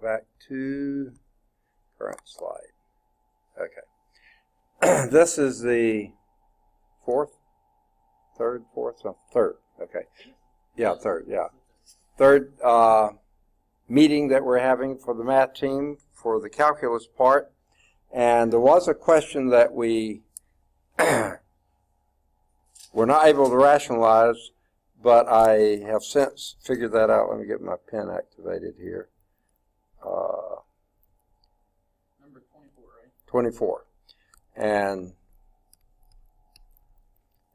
back to current slide. Okay. This is the third. Okay. Yeah, third. Yeah. Third meeting that we're having for the math team for the calculus part. And there was a question that we were not able to rationalize, but I have since figured that out. Let me get my pen activated here. Number 24, right? 24. And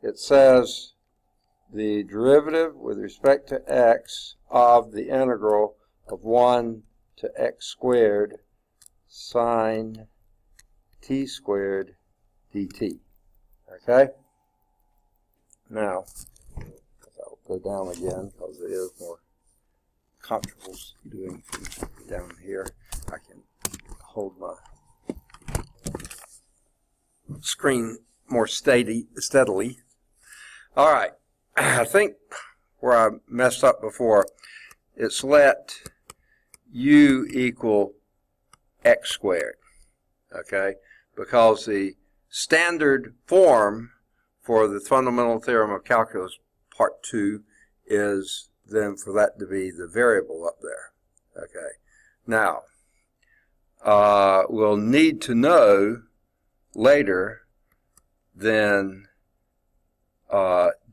it says the derivative with respect to x of the integral of 1 to x squared sine t squared dt. Okay? Now, I'll go down again because it is more comfortable doing things down here. I can hold my screen more steadily. All right. I think where I messed up before, it's let u equal x squared, okay? Because the standard form for the fundamental theorem of calculus part 2 is then for that to be the variable up there, okay? Now, we'll need to know later then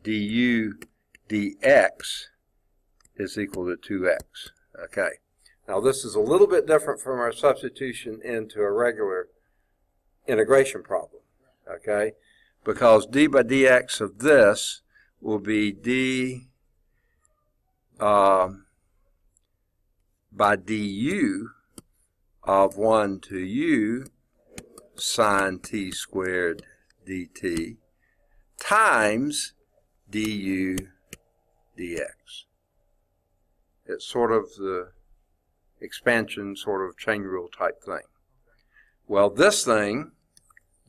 du dx is equal to 2x. Okay. Now this is a little bit different from our substitution into a regular integration problem. Okay. Because d by dx of this will be d by du of 1 to u sine t squared dt times du dx. It's sort of the expansion, sort of chain rule type thing. Well, this thing,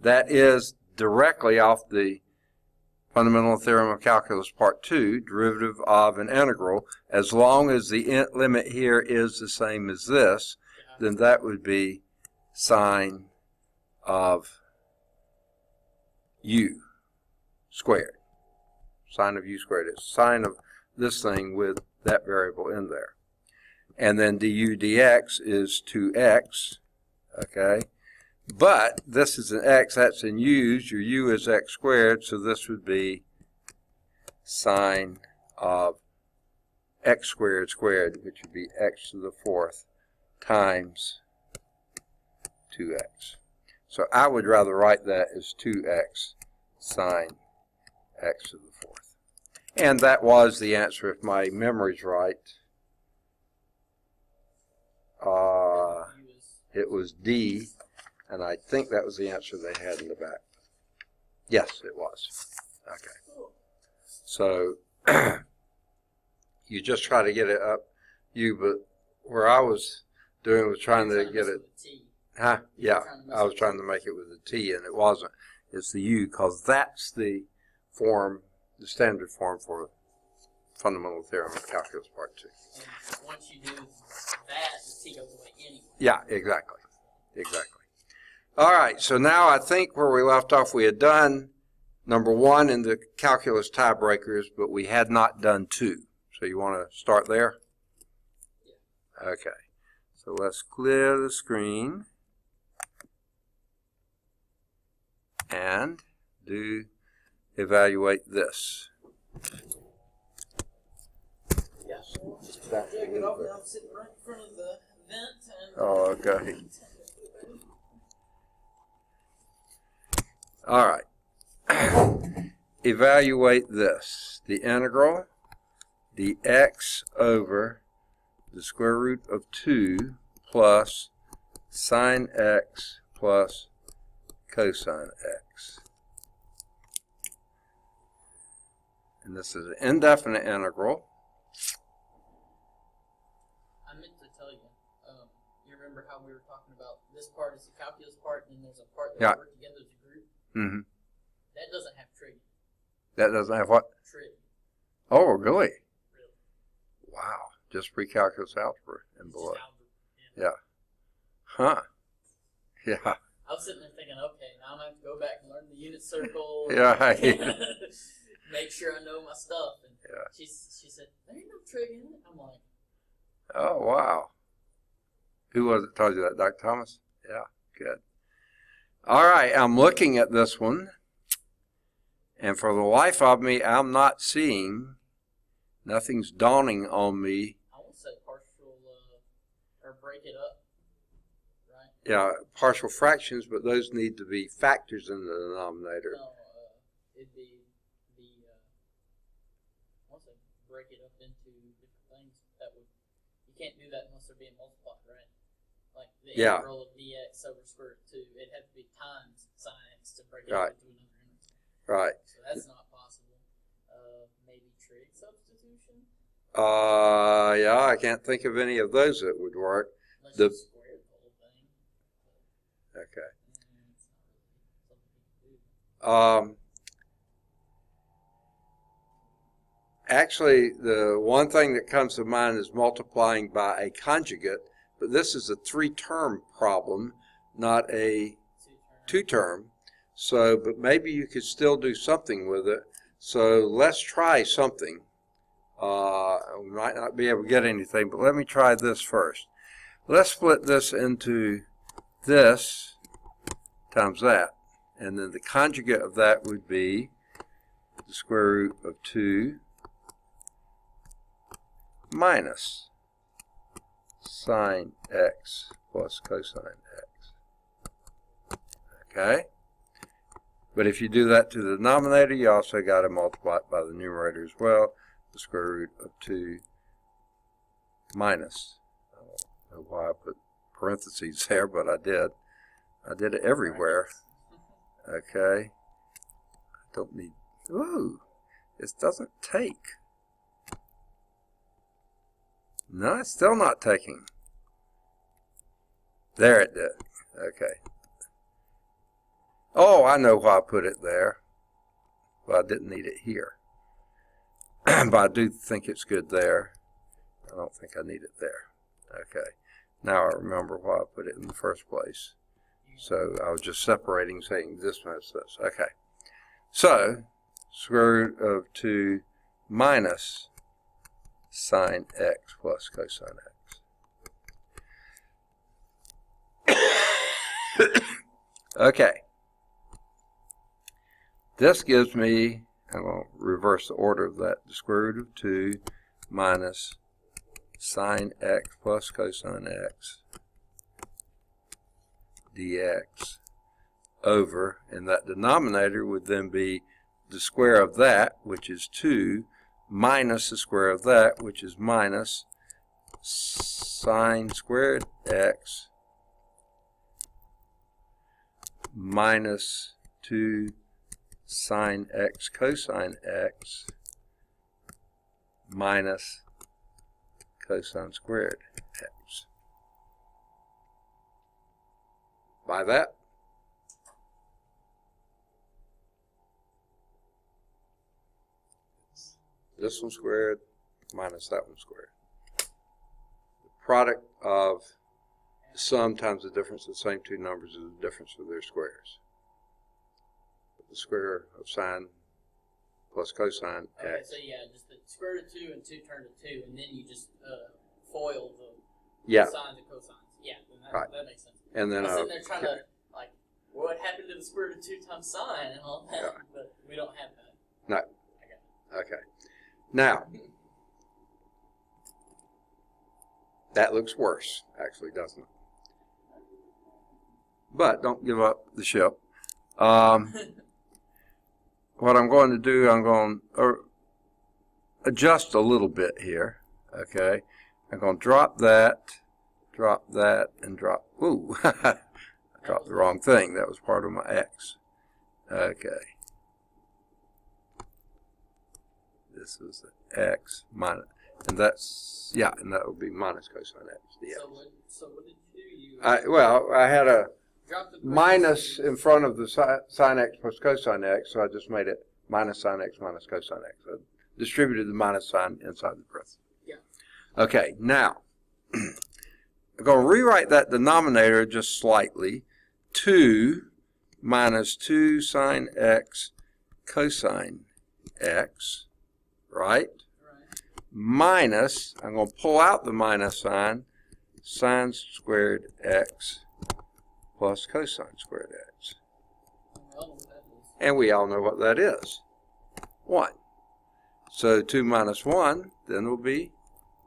that is directly off the fundamental theorem of calculus part 2, derivative of an integral. As long as the limit here is the same as this, then that would be sine of u squared. Sine of u squared is sine of this thing with that variable in there. And then du dx is 2x, okay? But this is an x, that's in u's, your u is x squared, so this would be sine of x squared squared, which would be x to the 4th times 2x. So I would rather write that as 2x sine x to the 4th. And that was the answer, if my memory's right. It was D, and I think that was the answer they had in the back. Yes, it was. Okay. So you just try to get it up, but where I was doing was trying to get it. Huh? Yeah, I was trying to make it with a T, and it wasn't. It's the U, because that's the form, the standard form for fundamental theorem of calculus part 2. And once you do that, the T goes away anyway. Yeah, exactly. Exactly. All right, so now I think where we left off, we had done number 1 in the calculus tiebreakers, but we had not done 2. So you want to start there? Yeah. Okay. So let's clear the screen and evaluate this. Yes. Jack it off, I'm sitting right in front of the vent. And oh, okay. All right. Evaluate this. The integral, the x over the square root of 2 plus sine x plus cosine x. And this is an indefinite integral. I meant to tell you, you remember how we were talking about this part is the calculus part, and there's a part that work together as a group? Mm-hmm. That doesn't have trig. That doesn't have what? Trig. Oh, really? Really. Wow. Just pre-calculus algebra and below. Algebra. Yeah. Huh. Yeah. I was sitting there thinking, okay, now I'm going to have to go back and learn the unit circle. Yeah. Make sure I know my stuff. And Yeah. she said, there ain't no trig in it. I'm like, Oh, wow. Who was it told you that, Dr. Thomas? Yeah, good. All right, I'm looking at this one, and for the life of me, I'm not seeing, nothing's dawning on me. I won't say partial, or break it up, right? Yeah, partial fractions, but those need to be factors in the denominator. No, it'd be the, I won't say break it up into different things. That would, you can't do that unless they're being multiplied, right? Like the integral of dx over square root 2, it'd have to be times sine x to break it up into another integral. Right. So that's not possible. Maybe trig substitution? Yeah, I can't think of any of those that would work. Unless you square the whole thing. Okay. It's not really something you can do. Actually, the one thing that comes to mind is multiplying by a conjugate, but this is a 3-term problem, not a 2-term. So, but maybe you could still do something with it. So let's try something. We might not be able to get anything, but let me try this first. Let's split this into this times that. And then the conjugate of that would be the square root of 2 minus sine x plus cosine x. Okay? But if you do that to the denominator, you also got to multiply it by the numerator as well. The square root of 2 minus, I don't know why I put parentheses there, but I did. I did it everywhere. Okay. I don't need, ooh, this doesn't take. No, it's still not taking. There it did. Okay. Oh, I know why I put it there. Well, I didn't need it here. But I do think it's good there. I don't think I need it there. Okay. Now I remember why I put it in the first place. So I was just separating, saying this minus this. Okay. So, square root of 2 minus sine x plus cosine x. Okay. This gives me, I'm going to reverse the order of that, the square root of 2 minus sine x plus cosine x dx over, and that denominator would then be the square of that, which is 2, minus the square of that, which is minus sine squared x minus 2 sine x cosine x minus cosine squared x. By that, this one squared minus that one squared. The product of the sum times the difference of the same two numbers is the difference of their squares. The square of sine plus cosine okay, x. so yeah, just the square root of 2 and 2 turn to 2, and then you just FOIL the Yeah. sines and cosines. Yeah, then Right. that makes sense. And then I was sitting there trying to, like, what happened to the square root of 2 times sine and all that, Yeah. but we don't have that. No. Okay. Okay. Now, that looks worse, actually, doesn't it? But don't give up the ship. What I'm going to do, I'm going to adjust a little bit here. Okay. I'm going to drop that, and drop. Ooh, I dropped the wrong thing. That was part of my x. Okay. This is the x minus, and that's, yeah, and that would be minus cosine x dx. So what did you do? I had a Dropped the minus in front of the sine x plus cosine x, so I just made it minus sine x minus cosine x. I distributed the minus sign inside the parentheses. Yeah. Okay, now, I'm going to rewrite that denominator just slightly. 2 minus 2 sine x cosine x, right? Minus, I'm going to pull out the minus sign, sine squared x plus cosine squared x. And we all know what that is. 1. So 2 minus 1 then will be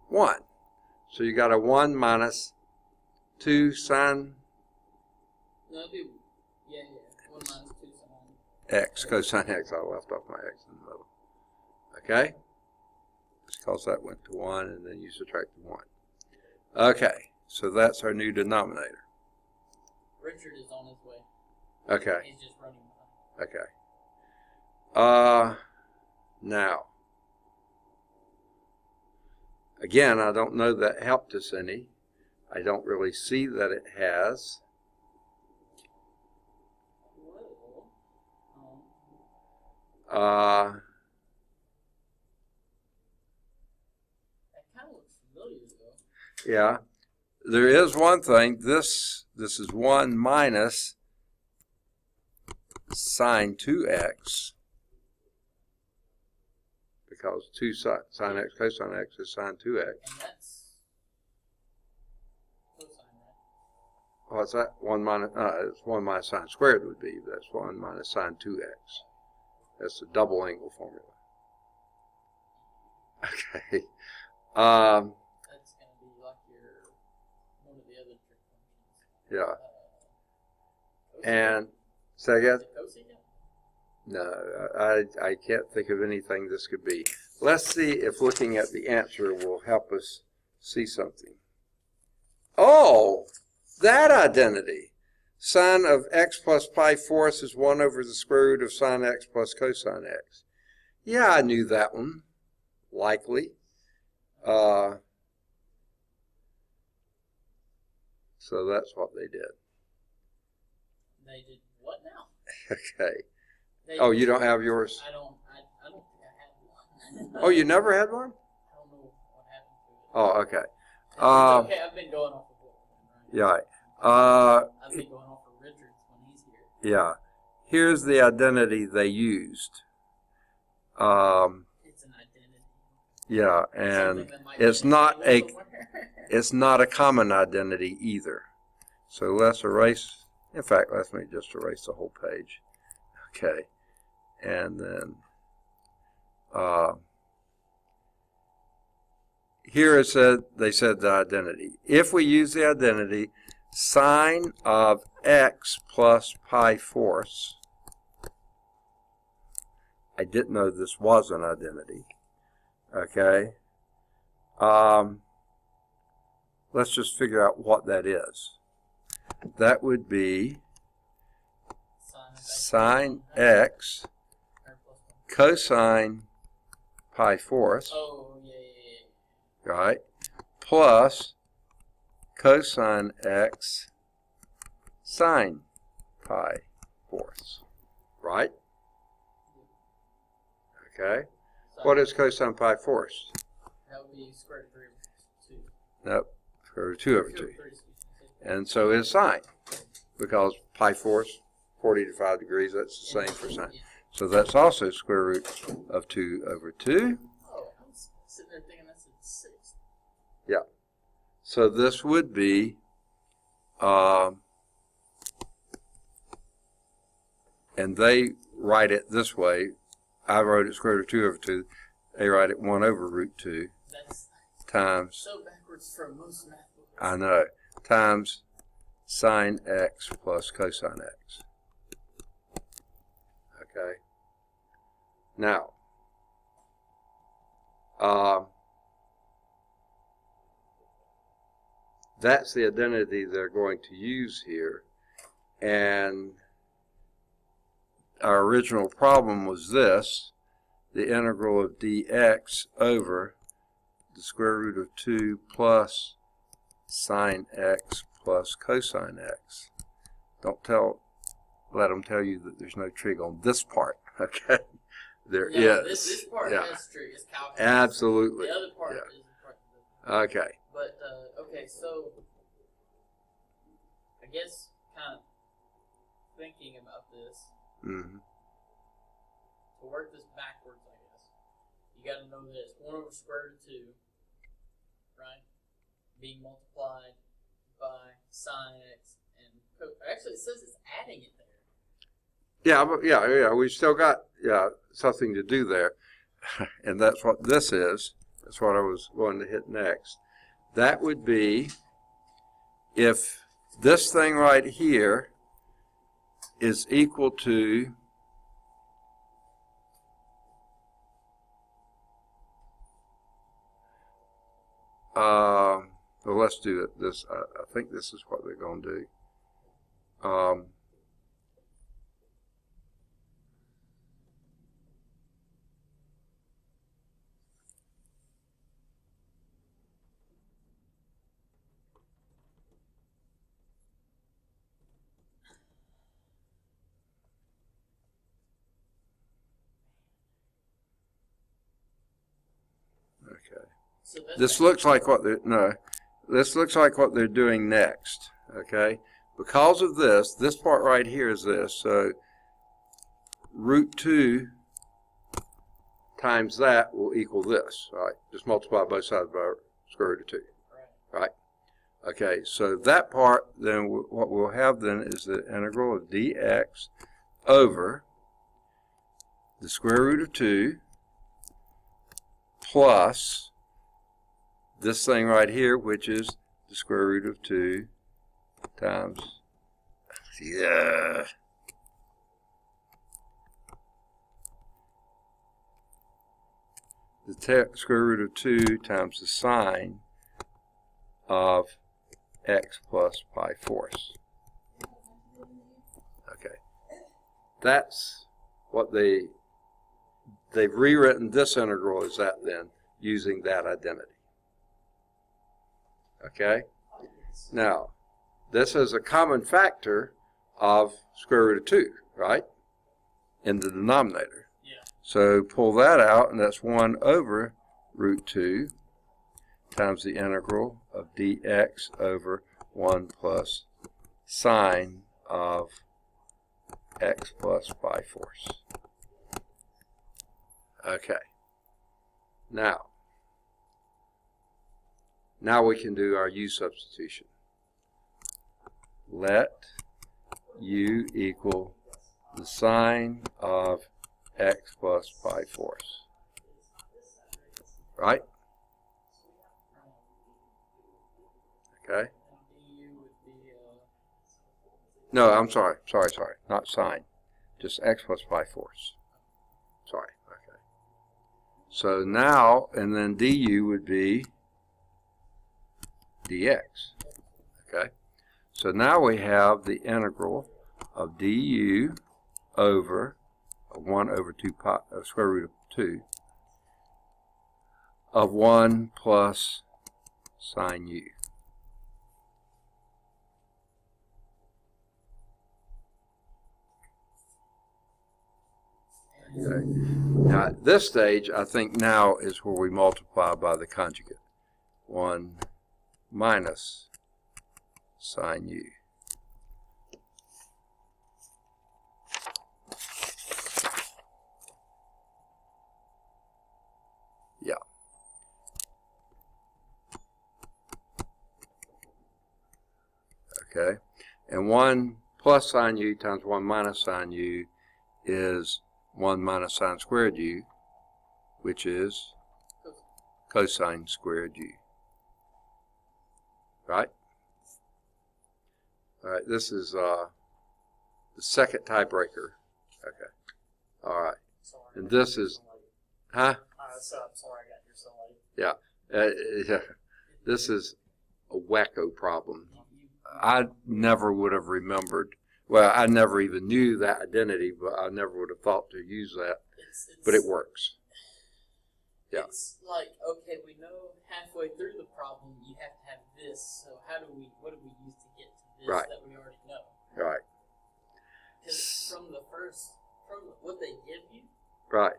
1. So you got a 1 minus 2 sine No, it'd be, yeah. 1 minus 2 sine x, cosine x. I left off my x in the middle. Okay? Because that went to 1, and then you subtract 1. Okay, so that's our new denominator. Richard is on his way. Okay. He's just running behind. Okay. Now, again, I don't know that helped us any. I don't really see that it has. That kind of looks familiar, though. Yeah. There is one thing. This is 1 minus sine 2x. Because 2 sine x cosine x is sine 2x. And that's cosine, right? What's that? 1 minus, it's 1 minus sine squared would be. That's 1 minus sine 2x. That's the double angle formula. Okay. That's going to be like one of the other trick functions. Yeah. And say again? Cosine? No, I can't think of anything this could be. Let's see if looking at the answer will help us see something. Oh, that identity. Sine of x plus pi fourths is 1 over the square root of sine x plus cosine x. Yeah, I knew that one. Likely. So that's what they did. They did what now? Okay. Oh, you don't have yours? I don't think I had one. Oh, you never had one? I don't know what happened to it. Oh, okay. It's okay, I've been going off of what, right? Yeah. I've been going off of Richards when he's here. Yeah. Here's the identity they used. It's an identity. Yeah, and it's not a common identity either. So let's erase. In fact, let me just erase the whole page. Okay. And then here it said, they said the identity. If we use the identity, sine of x plus pi fourths. I didn't know this was an identity. Okay. Let's just figure out what that is. That would be sine x cosine pi fourths, Oh, yeah. right, plus cosine x sine pi fourths, right? Okay. What is cosine pi fourths? That would be square root of 2. Nope, square root of 2 over 2. And so is sine, because pi fourths, 40 to 5 degrees, that's the same for sine. So that's also square root of 2 over 2. Oh, I was sitting there thinking that's a 6. Yeah. So this would be, and they write it this way. I wrote it square root of 2 over 2. They write it 1 over root 2 That's times, so backwards for most math books. I know, times sine x plus cosine x. Okay. Now, that's the identity they're going to use here. And our original problem was this, the integral of dx over the square root of 2 plus sine x plus cosine x. Let them tell you that there's no trig on this part, okay? There is. This part has trig, it's calculus. Absolutely. The other part Yeah. is the part Okay. But, okay, so I guess kind of thinking about this, Mm-hmm. to work this backwards, I guess, you got to know that it's 1 over square root of 2, right? Being multiplied by sine x and actually it says it's adding it there. Yeah, we still got something to do there, and that's what this is. That's what I was going to hit next. That would be if this thing right here is equal to well, let's do it. This I think this is what they're going to do. Okay. So that's This looks like what this looks like what they're doing next. Okay, because of this part right here is this. So root 2 times that will equal this. Right? Just multiply both sides by square root of 2. Right? Okay. So that part then what we'll have then is the integral of dx over the square root of 2 plus this thing right here, which is the square root of 2 times, the square root of 2 times the sine of x plus pi fourths. Okay. That's what they've rewritten this integral as that then, using that identity. Okay? Now, this is a common factor of square root of 2, right? In the denominator. Yeah. So pull that out, and that's 1 over root 2 times the integral of dx over 1 plus sine of x plus pi fourths. Okay. Now we can do our u substitution. Let u equal the sine of x plus pi fourths. Right? Okay. No, I'm sorry. Not sine. Just x plus pi fourths. Sorry. Okay. So now, and then du would be dx. Okay. So now we have the integral of du over 1 over 2 pi, square root of 2 of 1 plus sine u. Okay. Now at this stage, I think now is where we multiply by the conjugate. 1 minus sine u. Yeah. Okay. And 1 plus sine u times 1 minus sine u is 1 minus sine squared u, which is cosine squared u. Right? All right, this is the second tiebreaker. Okay. All right. Sorry, and this is, huh? I'm sorry I got here so late. Yeah. This is a wacko problem. I never would have remembered. Well, I never even knew that identity, but I never would have thought to use that. But it works. Yeah. It's like, okay, we know halfway through the problem you have to have this, so what do we use to get to this Right. that we already know? Right. Because from what they give you, Right.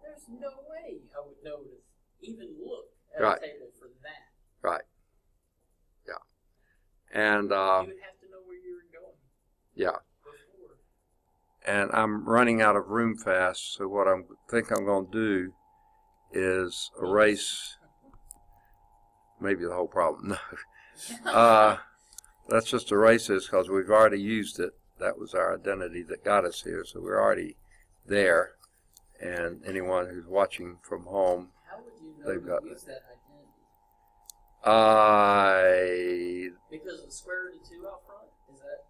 there's no way I would know to even look at Right. a table for that. Right. Yeah. And you would have to know where you were going. yeah. Before. And I'm running out of room fast, so what I think I'm going to do is erase maybe the whole problem. No. Let's just erase this because we've already used it. That was our identity that got us here, so we're already there. And anyone who's watching from home, how would you know they've got to use it. that identity? Because of the square root of 2 out front? Is that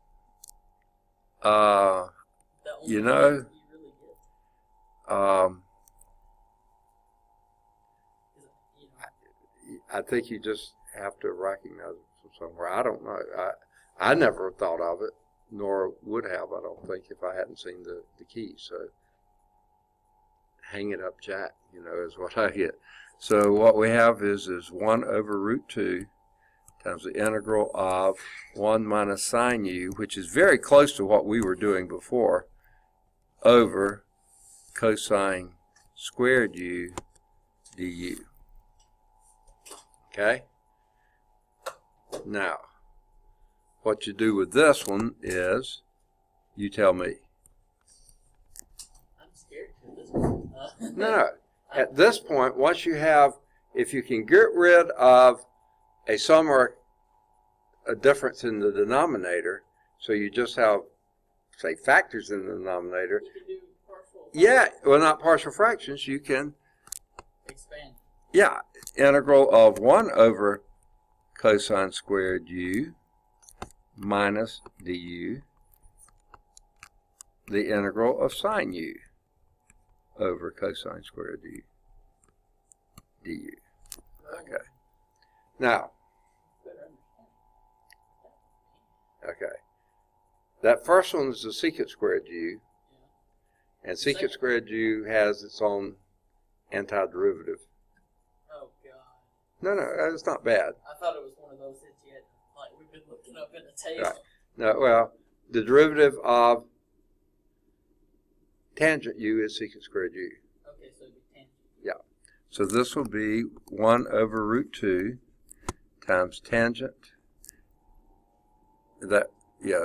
the only you know, thing you really get? I think you just have to recognize it from somewhere. I don't know. I never thought of it, nor would have, I don't think, if I hadn't seen the key. So hang it up, Jack, is what I get. So what we have is 1 over root 2 times the integral of 1 minus sine u, which is very close to what we were doing before, over cosine squared u du. Okay? Now, what you do with this one is, you tell me. I'm scared for this one. No. At this point, once you have, if you can get rid of a sum or a difference in the denominator, so you just have, say, factors in the denominator. You can do partial. Yeah, well, not partial fractions. You can, expand. yeah, integral of 1 over cosine squared u minus du, the integral of sine u over cosine squared u du. Okay. Now, okay, that first one is the secant squared u, and secant squared u has its own antiderivative. Oh, God. No, it's not bad. I thought it was one of those that you had, like, we've been looking up in the table. Right. No, well, the derivative of tangent u is secant squared u. Okay, so it'd be tangent. Yeah. So this will be 1 over root 2 times tangent. That, yeah,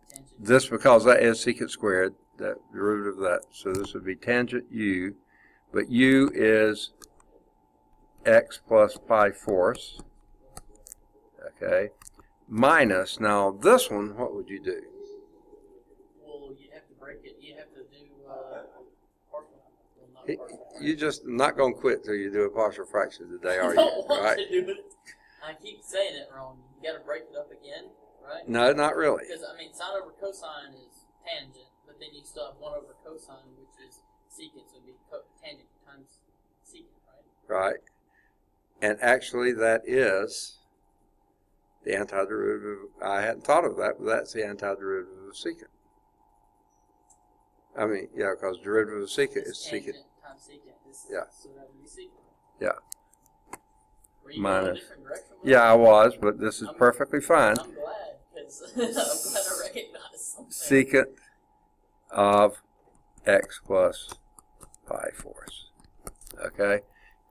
Tangent. this because that is secant squared, that derivative of that. So this would be tangent u, but u is x plus pi fourths. Okay. Minus, now this one, what would you do? Well, you'd have to break it. You'd have to do partial. Well, not partial. You just not going to quit till you do a partial fraction today, are I you? don't want Right? to do it. I keep saying it wrong. You got to break it up again, right? No, not really. Because, I mean, sine over cosine is tangent, but then you still have 1 over cosine, which is secant, so it'd be tangent times secant, right? Right. And actually that is the antiderivative. I hadn't thought of that, but that's the antiderivative of secant. I mean, yeah, because derivative of secant is secant. Tangent times secant. Yeah. So that would be secant. Yeah. Were you going a Minus. different direction with Yeah, that? I was, but this is I'm- perfectly fine. I'm glad, because I'm glad I recognized something. Secant of x plus pi fourths. Okay?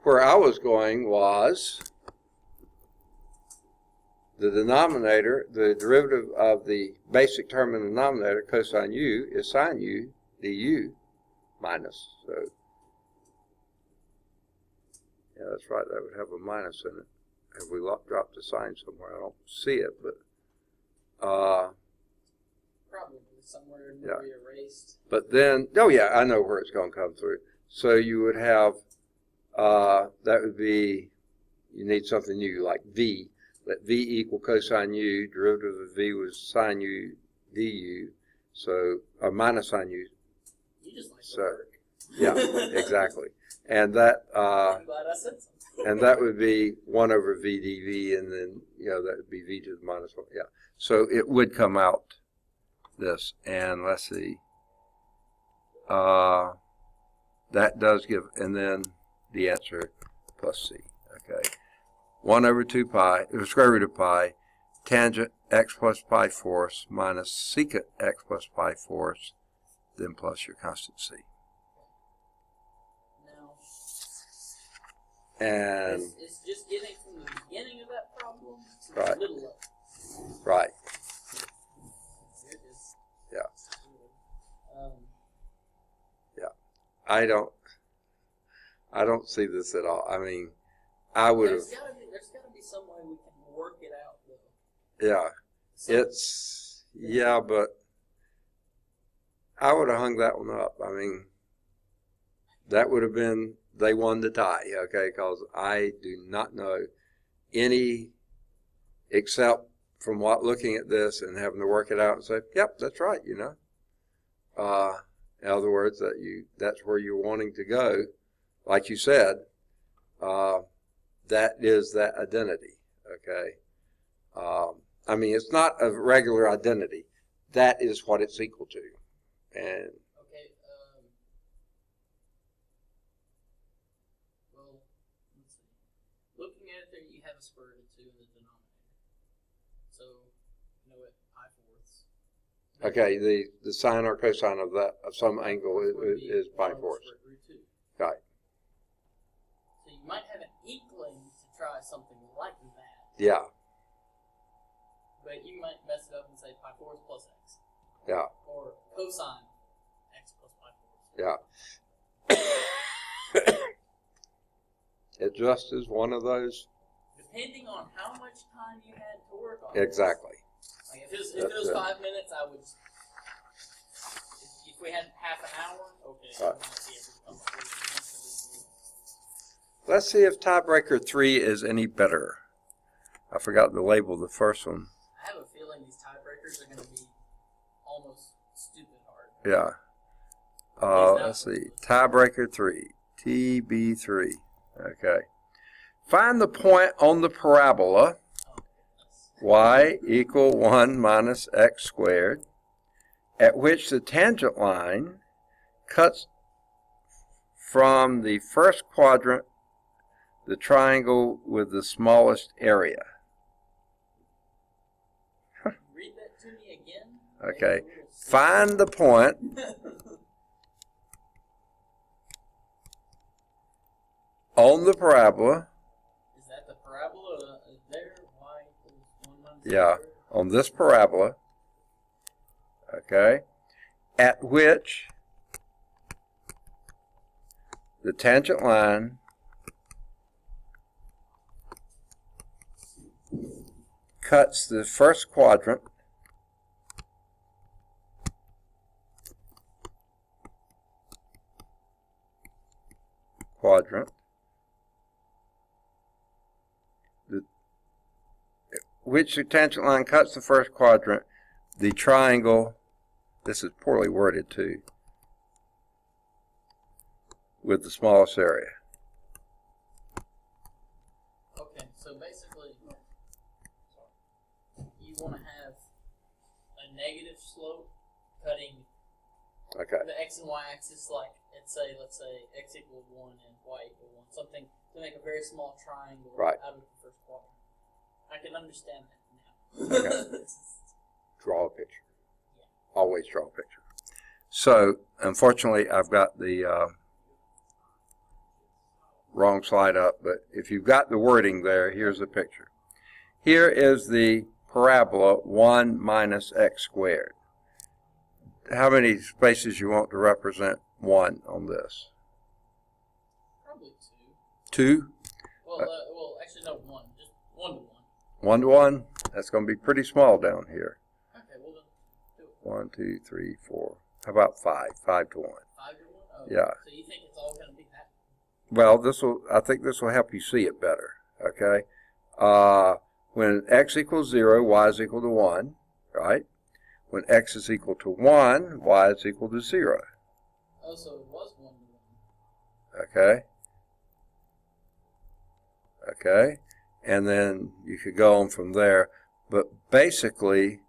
Where I was going was the denominator, the derivative of the basic term in the denominator, cosine u, is sine u du minus. So, yeah, that's right. That would have a minus in it. Have we dropped the sign somewhere? I don't see it, but Probably somewhere in Yeah. we erased. but then, oh yeah, I know where it's going to come through. So you would have, that would be, you need something new, like v. Let v equal cosine u, derivative of v was sine u du, so, or minus sine u. You just like So, the work. Yeah, exactly. And that, I'm glad I said something. and that would be 1 over v dv, and then, that would be v to the minus 1. Yeah. So it would come out this. And let's see. That does give, and then the answer plus c. Okay. 1 over 2 pi, the square root of pi, tangent x plus pi fourths minus secant x plus pi fourths, then plus your constant c. Now, And it's just getting from the beginning of that problem to Right. the middle of it. Right. Here it is. Yeah. Um, I don't see this at all. I mean, I would have. There's gotta be some way we can work it out, though. Yeah. But I would have hung that one up. I mean, that would have been, they won the tie, okay? Because I do not know any, except from looking at this and having to work it out and say, yep, that's right, you know. In other words, that's where you're wanting to go. Like you said, that is that identity, okay? I mean, it's not a regular identity. That is what it's equal to. And okay, well, let's see. Looking at it there, you have a square root of 2 in the denominator. So, you know what, pi-fourths. okay, the sine or cosine of some angle is pi-fourths. Right. So you might have an inkling to try something like that. Yeah. But you might mess it up and say pi-fourths plus x. Yeah. Or cosine x plus pi-fourths. Yeah. It just is one of those. Depending on how much time you had to work on it. Exactly. Like if it was 5 minutes, I would. If we had half an hour, okay. Right. I might be able to come up with an answer. Let's see if tiebreaker 3 is any better. I forgot to label the first one. I have a feeling these tiebreakers are going to be almost stupid hard. Yeah. Let's see. Tiebreaker 3. TB3. Okay. Find the point on the parabola y equal 1 minus x squared, at which the tangent line cuts from the first quadrant the triangle with the smallest area. Read that to me again. Okay. Find the point on the parabola. Is that the parabola there? Y equals 1 minus Yeah, on this parabola. Okay. At which the tangent line cuts the first quadrant which the tangent line cuts the first quadrant, the triangle, this is poorly worded too, with the smallest area. Okay, so basically, you want to have a negative slope cutting the x and y axis, like let's say x equals 1 and y equals 1, something to make a very small triangle out of the first quadrant. I can understand that now. Okay. Draw a picture. Yeah. Always draw a picture. So, unfortunately, I've got the wrong slide up, but if you've got the wording there, here's the picture. Here is the parabola 1 minus x squared. How many spaces you want to represent 1 on this? Probably 2. 2? Well, actually, no, 1. Just 1 to 1. 1 to 1? That's going to be pretty small down here. Okay, well then, do it. 1, 2, 3, 4. How about 5? 5 to 1. 5 to 1? Oh, Yeah. So you think it's all going to be that? Well, I think this will help you see it better. Okay. When x equals 0, y is equal to 1, right? When x is equal to 1, y is equal to 0. Oh, so it was 1 to 1. Okay. Okay. And then you could go on from there. But basically,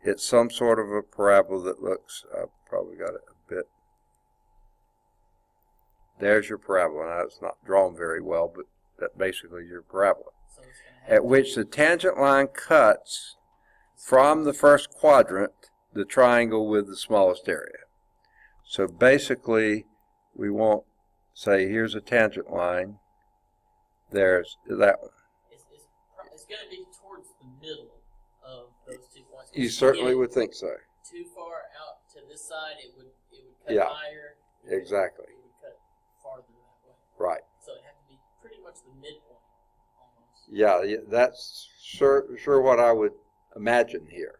it's some sort of a parabola that looks, I've probably got it a bit. There's your parabola. Now, it's not drawn very well, but that basically is your parabola. So it's going to have At which the tangent line cuts from the first quadrant the triangle with the smallest area. So basically, we want, say, here's a tangent line. There's that one. It's going to be towards the middle of those 2 points. You certainly would think so. Too far out to this side, it would cut Yeah. higher. Exactly. It would cut farther that way. Right. So it had to be pretty much the midpoint, almost. Yeah, that's sure what I would imagine here.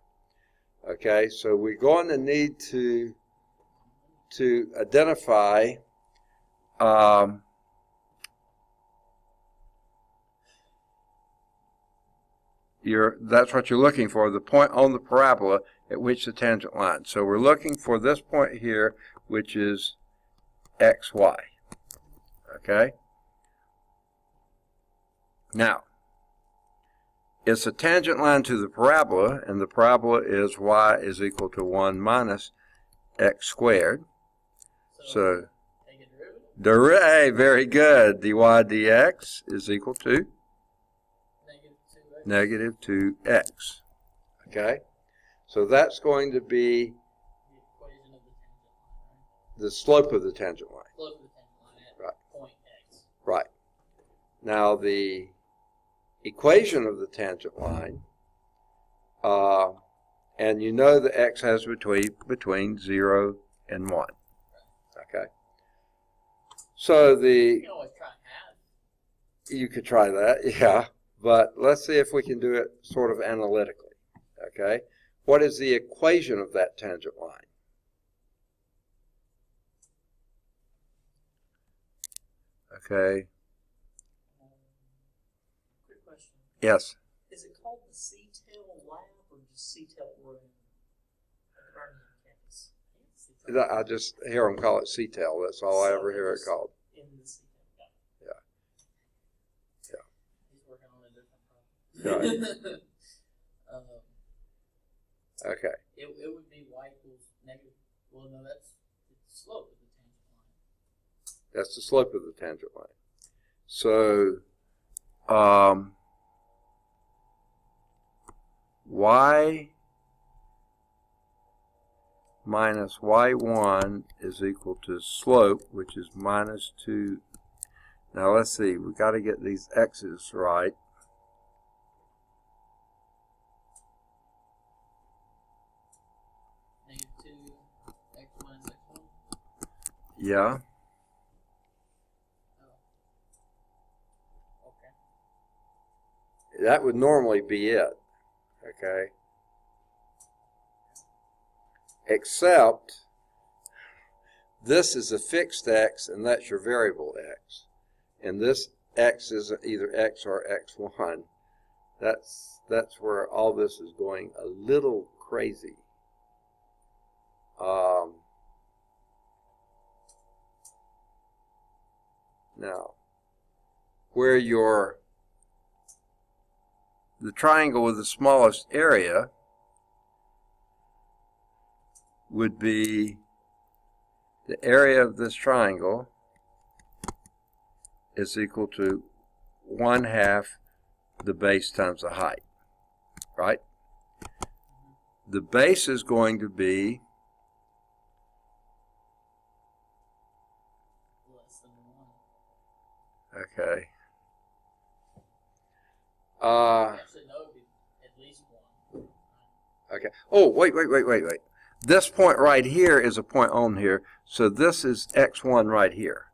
Okay, so we're going to need to identify that's what you're looking for, the point on the parabola at which the tangent line. So we're looking for this point here, which is xy. Okay? Now, it's a tangent line to the parabola, and the parabola is y is equal to 1 minus x squared. So take a derivative. Hey, very good. dy dx is equal to negative 2x. Okay? So that's going to be the equation of the tangent line, right? the slope of the tangent line. Slope of the tangent line at Right. point x. Right. Now the equation of the tangent line, and you know the x has between 0 and 1. Okay? So You can always try half. you could try that, yeah. But let's see if we can do it sort of analytically. Okay? What is the equation of that tangent line? Okay. Quick question. Yes. Is it called the C-tail lab or just C-tail room at the Birmingham campus? I just hear them call it C-tail. That's all I ever hear it called. In the C-tail. Yeah. Yeah. He's working on a different problem. Right. Okay. It would be y equals negative. Well, no, that's the slope of the tangent line. That's the slope of the tangent line. So, y minus y1 is equal to slope, which is minus 2. Now let's see, we've got to get these x's right. Negative 2 x minus x1. Yeah. Okay. That would normally be it. Okay. Except this is a fixed x, and that's your variable x. And this x is either x or x1. That's where all this is going a little crazy. Now, where the triangle with the smallest area would be the area of this triangle is equal to 1/2 the base times the height, right? The base is going to be Less than 1. okay. Actually, no, it would be at least 1. Okay. Oh, wait. This point right here is a point on here, so this is x1 right here.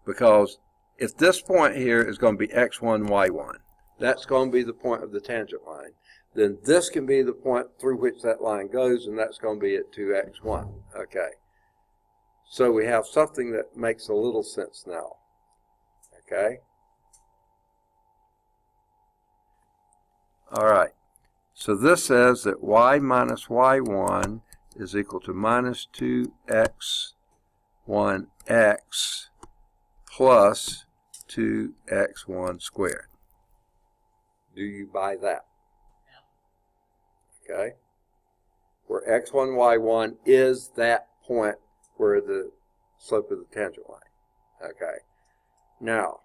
Because if this point here is going to be x1, y1, that's going to be the point of the tangent line. Then this can be the point through which that line goes, and that's going to be at 2x1. Okay. So we have something that makes a little sense now. Okay. All right. So this says that y minus y1 is equal to minus 2x1x plus 2x1 squared. Do you buy that? Yeah. Okay. Where x1, y1 is that point where the slope of the tangent line. Okay. Now,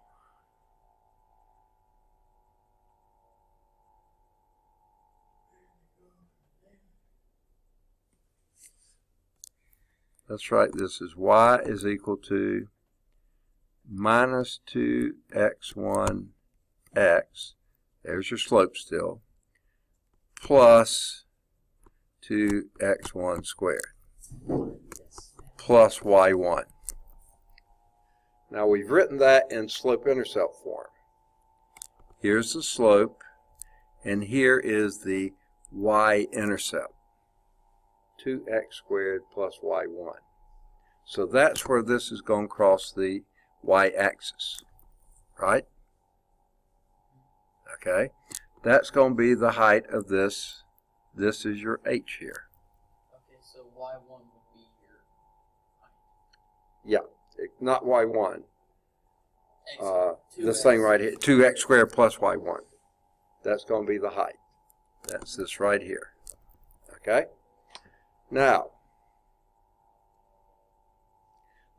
let's write this as y is equal to minus 2x1x, there's your slope still, plus 2x1 squared plus y1. Now we've written that in slope-intercept form. Here's the slope, and here is the y-intercept, 2x squared plus y1. So that's where this is going to cross the y-axis, right? Okay, that's going to be the height of this. This is your h here. Okay, so y1 would be your height. Yeah, not y1. This 2x. thing right here, 2x squared plus y1. That's going to be the height. That's this right here. Okay? Now,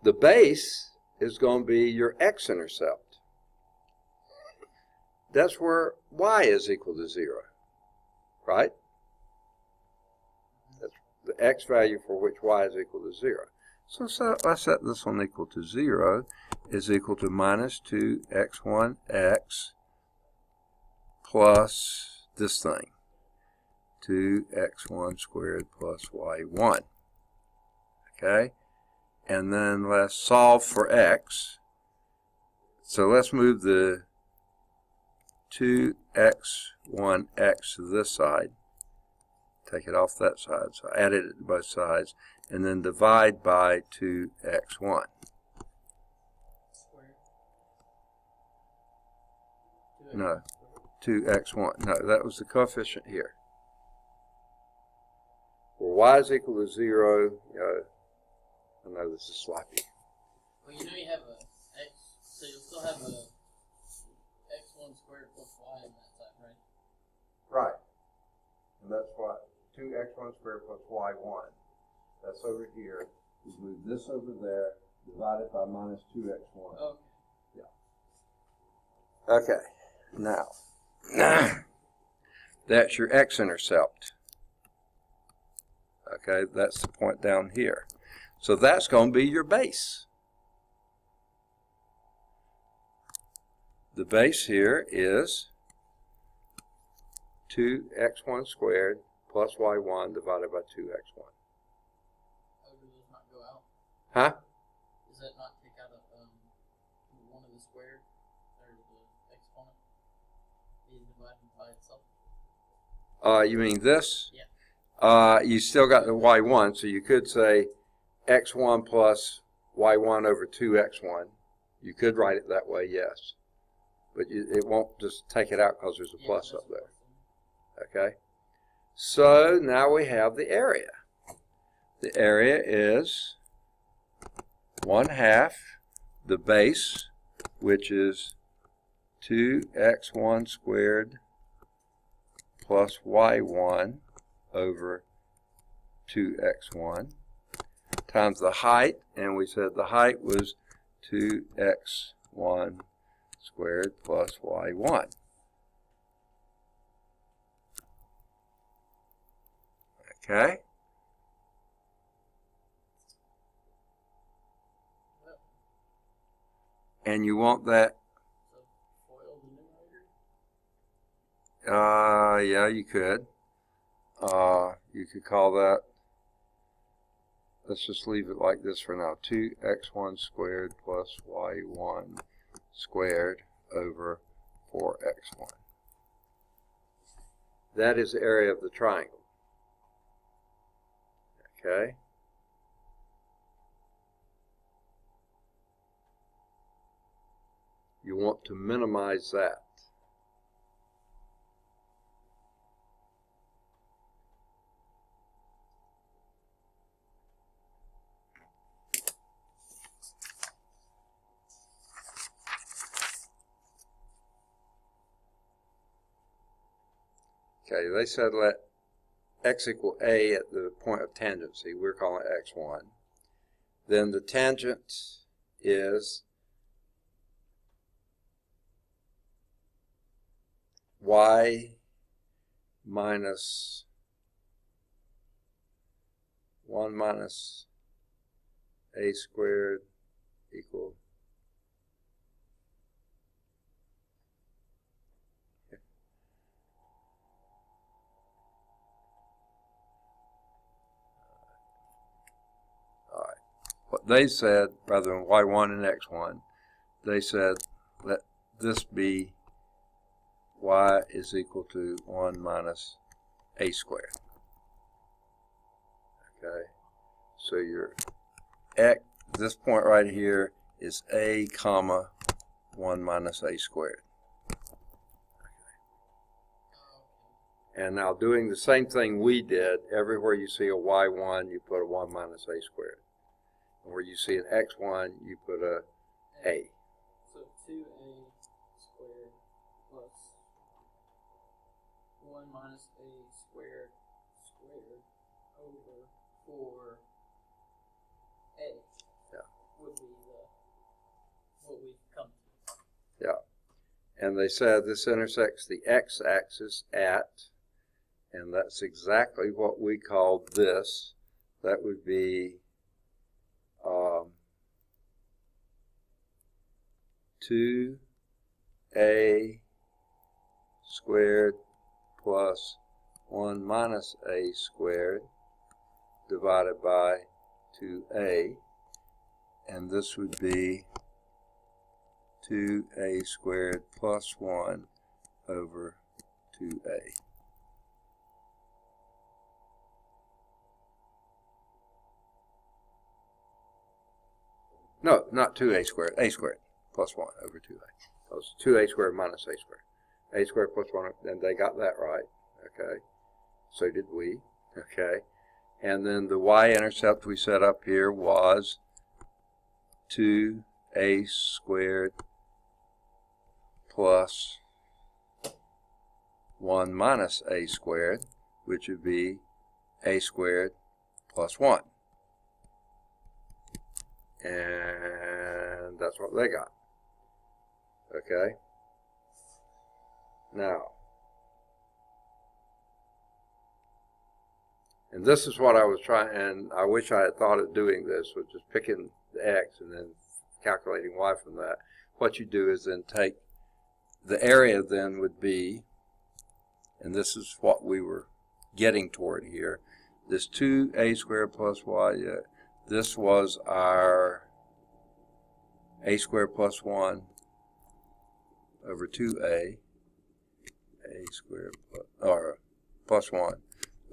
the base is going to be your x-intercept. That's where y is equal to 0. Right? That's the x value for which y is equal to 0. So let's set this one equal to 0 is equal to minus 2x1x plus this thing, 2x1 squared plus y1. Okay? And then let's solve for x. So let's move the 2x1x to this side. Take it off that side. So add it to both sides. And then divide by 2x1. No, 2x1. No, that was the coefficient here. Where y is equal to 0, I know this is sloppy. Well, you know you have a x, so you'll still have a x1 squared plus y on that side, right? Right. And that's what 2x1 squared plus y1. That's over here. We move this over there, divided by minus 2x1. Okay. Yeah. Okay. Now, that's your x-intercept. Okay, that's the point down here. So that's going to be your base. The base here is 2x1 squared plus y1 divided by 2x1. Oh, do those not go out? Huh? Does that not take out one of the squared, or the exponent? Is divided by itself? You mean this? Yeah. You still got the y1, so you could say x1 plus y1 over 2x1. You could write it that way, yes. But it won't just take it out because there's a plus up there. Okay? So now we have the area. The area is 1/2 the base, which is 2x1 squared plus y1 over 2x1 times the height, and we said the height was 2x1 squared plus y1. Okay? And you want that, So FOIL the numerator? yeah, you could. You could call that, let's just leave it like this for now, 2x1 squared plus y1 squared over 4x1. That is the area of the triangle. Okay? You want to minimize that. Okay, they said let x equal a at the point of tangency. We're calling it x1. Then the tangent is y minus 1 minus a squared equal what they said, rather than y1 and x1, they said let this be y is equal to 1 minus a squared. Okay, so your x, this point right here is a comma 1 minus a squared. And now doing the same thing we did, everywhere you see a y1, you put a 1 minus a squared. And where you see an x1, you put a a. So 2a squared plus 1 minus a squared over 4a would be what we've come to. Yeah. And they said this intersects the x-axis at, and that's exactly what we called this. That would be 2a squared plus 1 minus a squared divided by 2a, and this would be 2a squared plus 1 over 2a. No, not 2a squared, a squared plus 1 over 2a. So it's 2a squared minus a squared. A squared plus 1, and they got that right, okay? So did we, okay? And then the y-intercept we set up here was 2a squared plus 1 minus a squared, which would be a squared plus 1. And that's what they got. Okay? Now, and this is what I was trying, and I wish I had thought of doing this, was just picking the x and then calculating y from that. What you do is then take the area then would be, and this is what we were getting toward here, this 2a squared plus y, this was our a squared plus 1 over 2a, a squared plus, or plus 1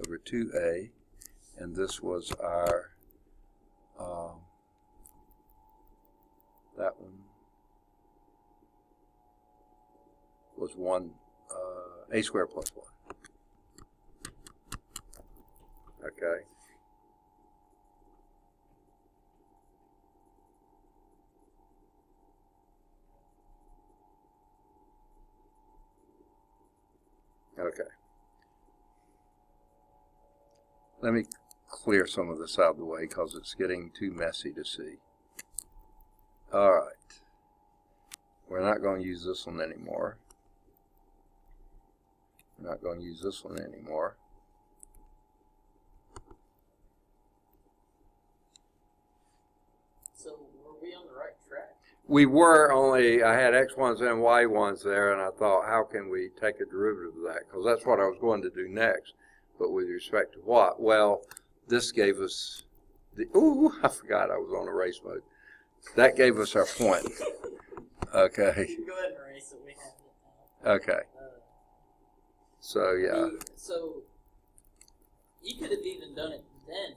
over 2a, and this was our, that one was 1, a squared plus 1. Okay. Okay. Let me clear some of this out of the way because it's getting too messy to see. All right. We're not going to use this one anymore. We're not going to use this one anymore. So were we on the right track? We were, only I had x1s and y1s there, and I thought, how can we take a derivative of that? Because that's what I was going to do next. But with respect to what? Well, this gave us the, ooh, I forgot I was on erase mode. That gave us our point. Okay. Go ahead and erase it. We have it now. Okay. So, yeah. So, you could have even done it then.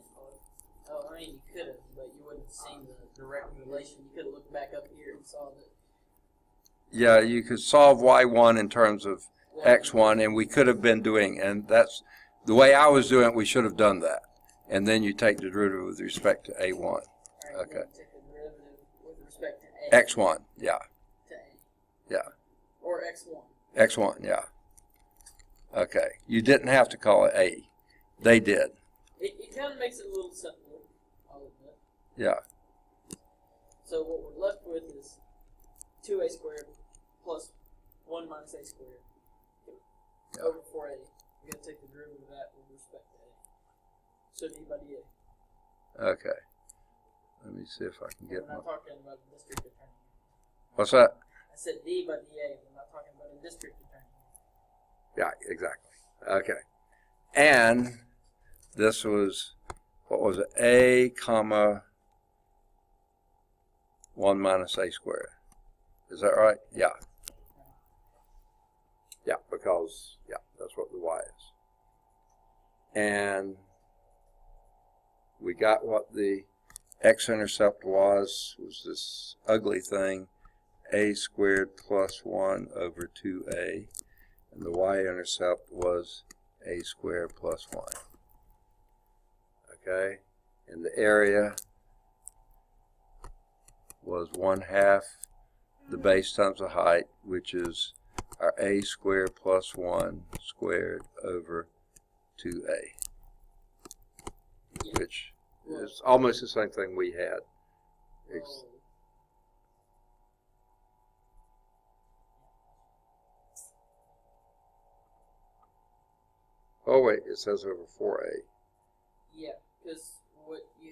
Oh, I mean, you could have, but you wouldn't have seen the direct relation. You could have looked back up here and saw that. Yeah, you could solve y1 in terms of x1, and we could have been doing, and that's the way I was doing it, we should have done that. And then you take the derivative with respect to a1. Right, Okay. Take the derivative with respect to a. x1, yeah. To a. Yeah. Or x1. x1, yeah. Okay. You didn't have to call it a. They did. It kind of makes it a little simpler, I'll admit. Yeah. So what we're left with is 2a squared plus 1 minus a squared over 4a. We're going to take the derivative of that with respect to a. So d by dA. Okay. Let me see if I can get We're not one. talking about a district attorney. What's that? I said d by dA. We're not talking about a district attorney. Yeah, exactly. Okay. And this was, what was it? A comma 1 minus a squared. Is that right? Yeah. Yeah, because, yeah, that's what the y is. And we got what the x-intercept was this ugly thing, a squared plus 1 over 2a. And the y-intercept was a squared plus 1. Okay? And the area was 1/2 the base times the height, which is our a squared plus 1 squared over 2a, which is almost the same thing we had. Oh wait, it says over 4a. Yeah, because what we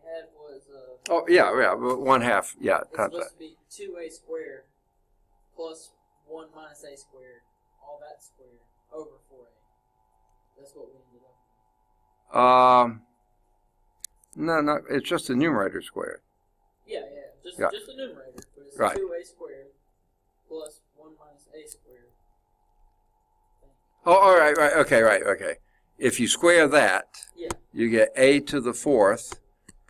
had was oh yeah, 1/2, yeah, it's times supposed that. to be 2a squared plus 1 minus a squared, all that squared over 4a. That's what we ended up with. No, it's just the numerator squared. Yeah, just the numerator, but it's right. 2a squared plus 1 minus a squared. Oh, all right, okay. If you square that, yeah, you get a to the 4th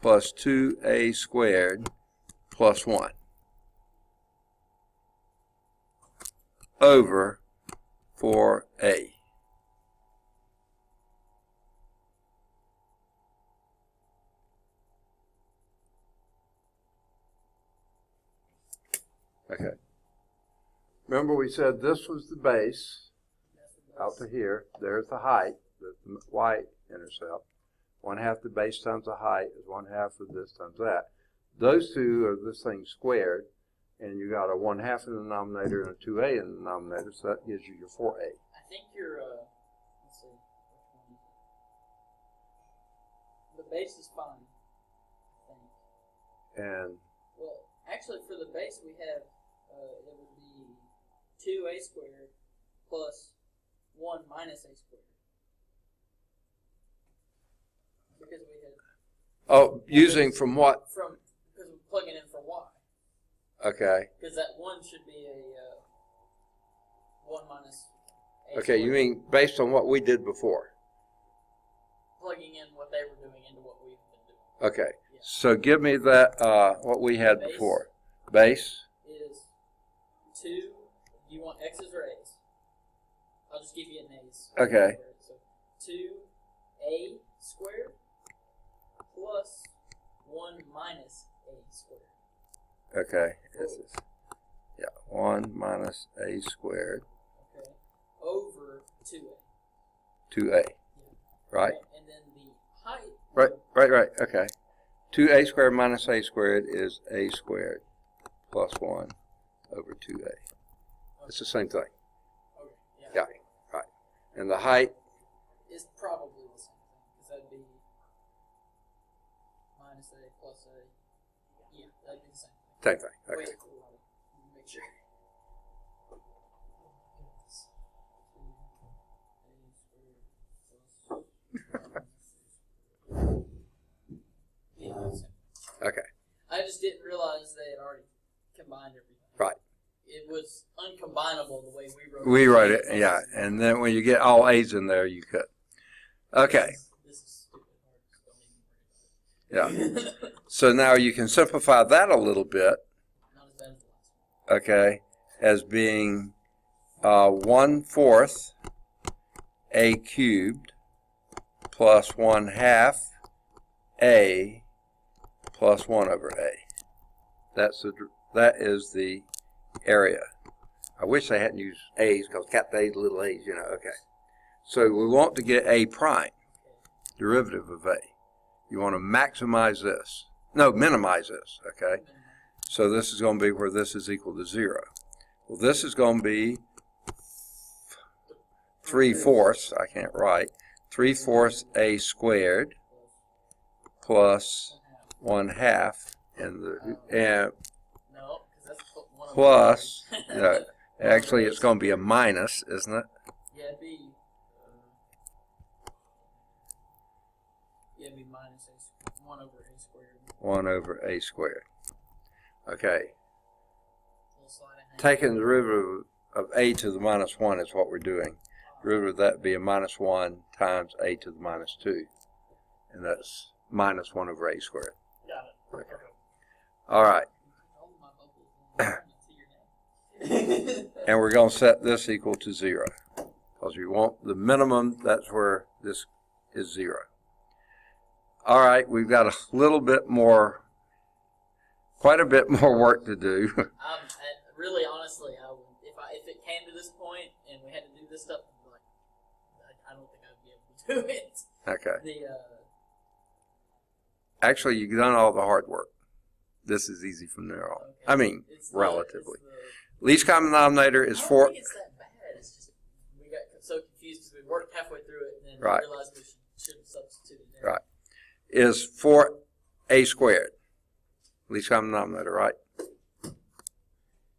plus 2a squared plus 1 over 4a. Okay. Remember we said this was the base out to here. There's the height, the y-intercept. 1/2 the base times the height is 1/2 of this times that. Those two are this thing squared, and you got a 1/2 in the denominator and a 2a in the denominator, so that gives you your 4a. I think you're, let's see, the base is fine, I think. And well, actually for the base we have, it would be 2a squared plus 1 minus a squared. Because we had... oh, using from what? Because we're plugging in for y. Okay. Because that 1 should be a 1 minus a Okay, squared. you mean based on what we did before? Plugging in what they were doing into what we've been doing. Okay. Yeah. So give me that, what we had before. Base? Is 2, do you want x's or a's? I'll just give you an a's. Okay. So 2a squared plus 1 minus a squared. Okay. This is, 1 minus a squared. Okay. Over 2a. 2a. Right? And then the height. Right. Okay. 2a squared minus a squared is a squared plus 1 over 2a. Okay. It's the same thing. Okay. Yeah. Right. And the height is probably the same thing, because that'd be minus a plus a. Yeah, that'd be the same thing. same thing. Okay. Wait, make sure. Okay. I just didn't realize they had already combined everything. Right. It was uncombinable the way we wrote it. We wrote it, yeah. And then when you get all A's in there, you could. Okay. This is stupid hard. Don't even worry about it. Yeah. So now you can simplify that a little bit. Not as bad as the last one. Okay. As being 1/4 a cubed plus 1/2 a plus 1 over a. That is the area. I wish they hadn't used a's because capital A's, little a's, okay. So we want to get a prime, derivative of a. You want to maximize this. No, minimize this, okay? So this is going to be where this is equal to 0. Well, this is going to be 3/4, I can't write, 3/4 a squared plus 1/2 and No, because that's one of plus, actually it's going to be a minus, isn't it? Yeah, it'd be minus 1 over a squared. 1 over a squared. Okay. Little sleight of hand. Taking the derivative of a to the minus 1 is what we're doing. Derivative of that would be a minus 1 times a to the minus 2. And that's minus 1 over a squared. Got it. Okay. All right. Hold my bubbles and I see your name. And we're going to set this equal to 0. Because we want the minimum, that's where this is 0. All right, we've got a little bit more, quite a bit more work to do. Really, honestly, if it came to this point and we had to do this stuff, like, I don't think I'd be able to do it. Okay. Actually, you've done all the hard work. This is easy from there on. Okay. I mean, It's relatively. the Least common denominator is I don't 4. think it's that bad. It's just we got so confused because we worked halfway through it and then Right. we realized we should have substituted it. Right. Is 4a squared. Least common denominator, right?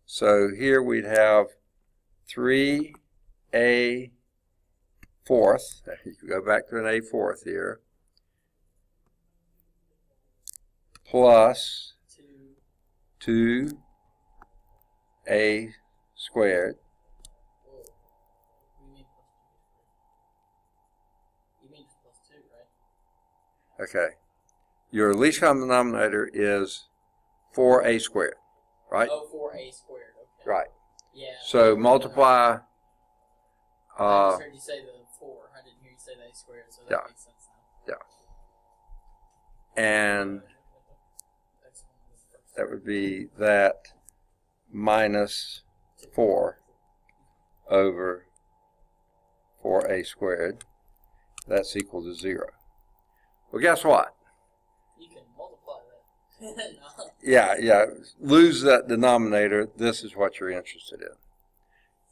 So here we'd have 3a fourth. You can go back to an a fourth here. Plus 2a squared. Whoa. You mean plus 2? You mean just plus 2, right? Okay. Your least common denominator is 4a squared, right? Oh, 4a squared. Okay. Right. Yeah. So multiply. I just heard you say the 4. I didn't hear you say the a squared, so that Yeah. makes sense now. And That's one of the first. that would be that minus 4 over 4a squared. That's equal to 0. Well, guess what? You can multiply that. No. Yeah. Lose that denominator. This is what you're interested in.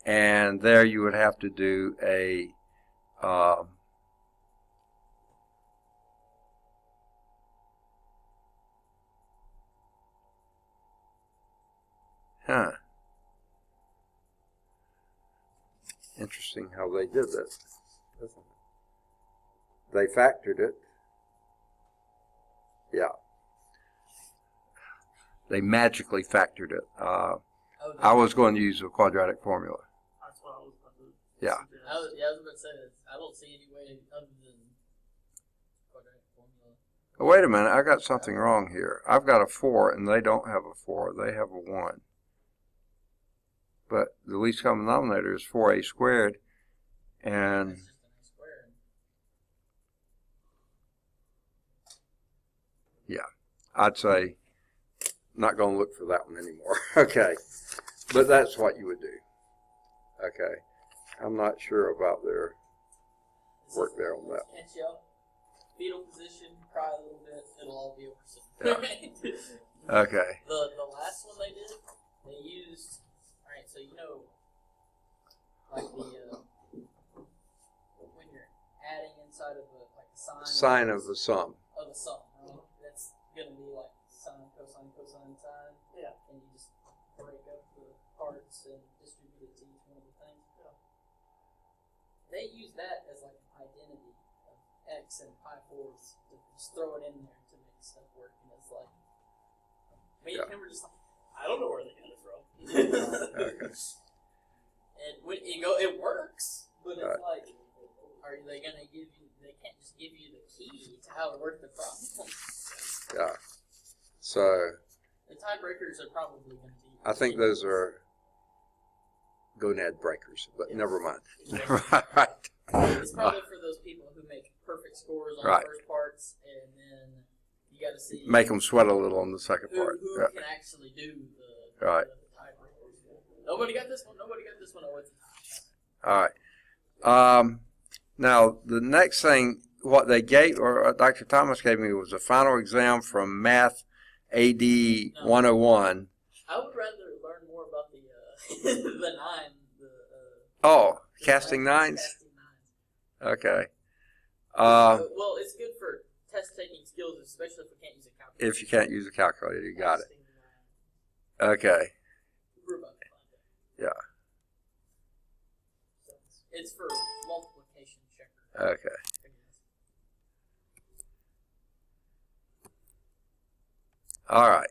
And there you would have to do a interesting how they did this. They factored it. Yeah. They magically factored it. I was going to use a quadratic formula. That's what I was about to Yeah. suggest. I was about to say that I don't see any way other than quadratic formula. Oh, wait a minute, I got something wrong here. I've got a 4 and they don't have a 4. They have a 1. But the least common denominator is 4a squared. And That's just an a squared. I'd say not going to look for that one anymore. Okay. But that's what you would do. Okay. I'm not sure about their work there on that. Catch you up. Fetal position, cry a little bit, it'll all be over soon. Okay. The last one they did, they used, alright, so you know, like when you're adding inside of a sine. Sign of the sum. Of a sum, right? That's gonna be like sine, cosine, cosine, sine. Yeah. And you just break up the parts and distribute it to each one of the things. Yeah. They use that as like an identity of x and pi fourths to just throw it in there to make stuff work. And it's like, me and him were just like, I don't know where they got it from. Okay. and when it works, but it's Right. like, are they gonna give you? They can't just give you the key to how to work the problem. Yeah. So The tiebreakers are probably going to be. I think those are gonad breakers, but never mind. Right. It's probably for those people who make perfect scores on Right. the first parts, and then you got to see Make them sweat a little on the second who part. can Yeah. actually do the Right. tiebreakers. Nobody got this one. Nobody got this one. Oh, it's All right. Now, the next thing, what they gave, or Dr. Thomas gave me, was a final exam from Math AD 101. I would rather learn more about the the nine. Oh, The casting nines? Casting nines. Okay. Well, it's good for test taking skills, especially if we can't use a calculator. If you can't use a calculator, you got it. Casting nine. Okay. We're about to find out. Yeah. So it's for multiplication checker. Okay. I guess. All right.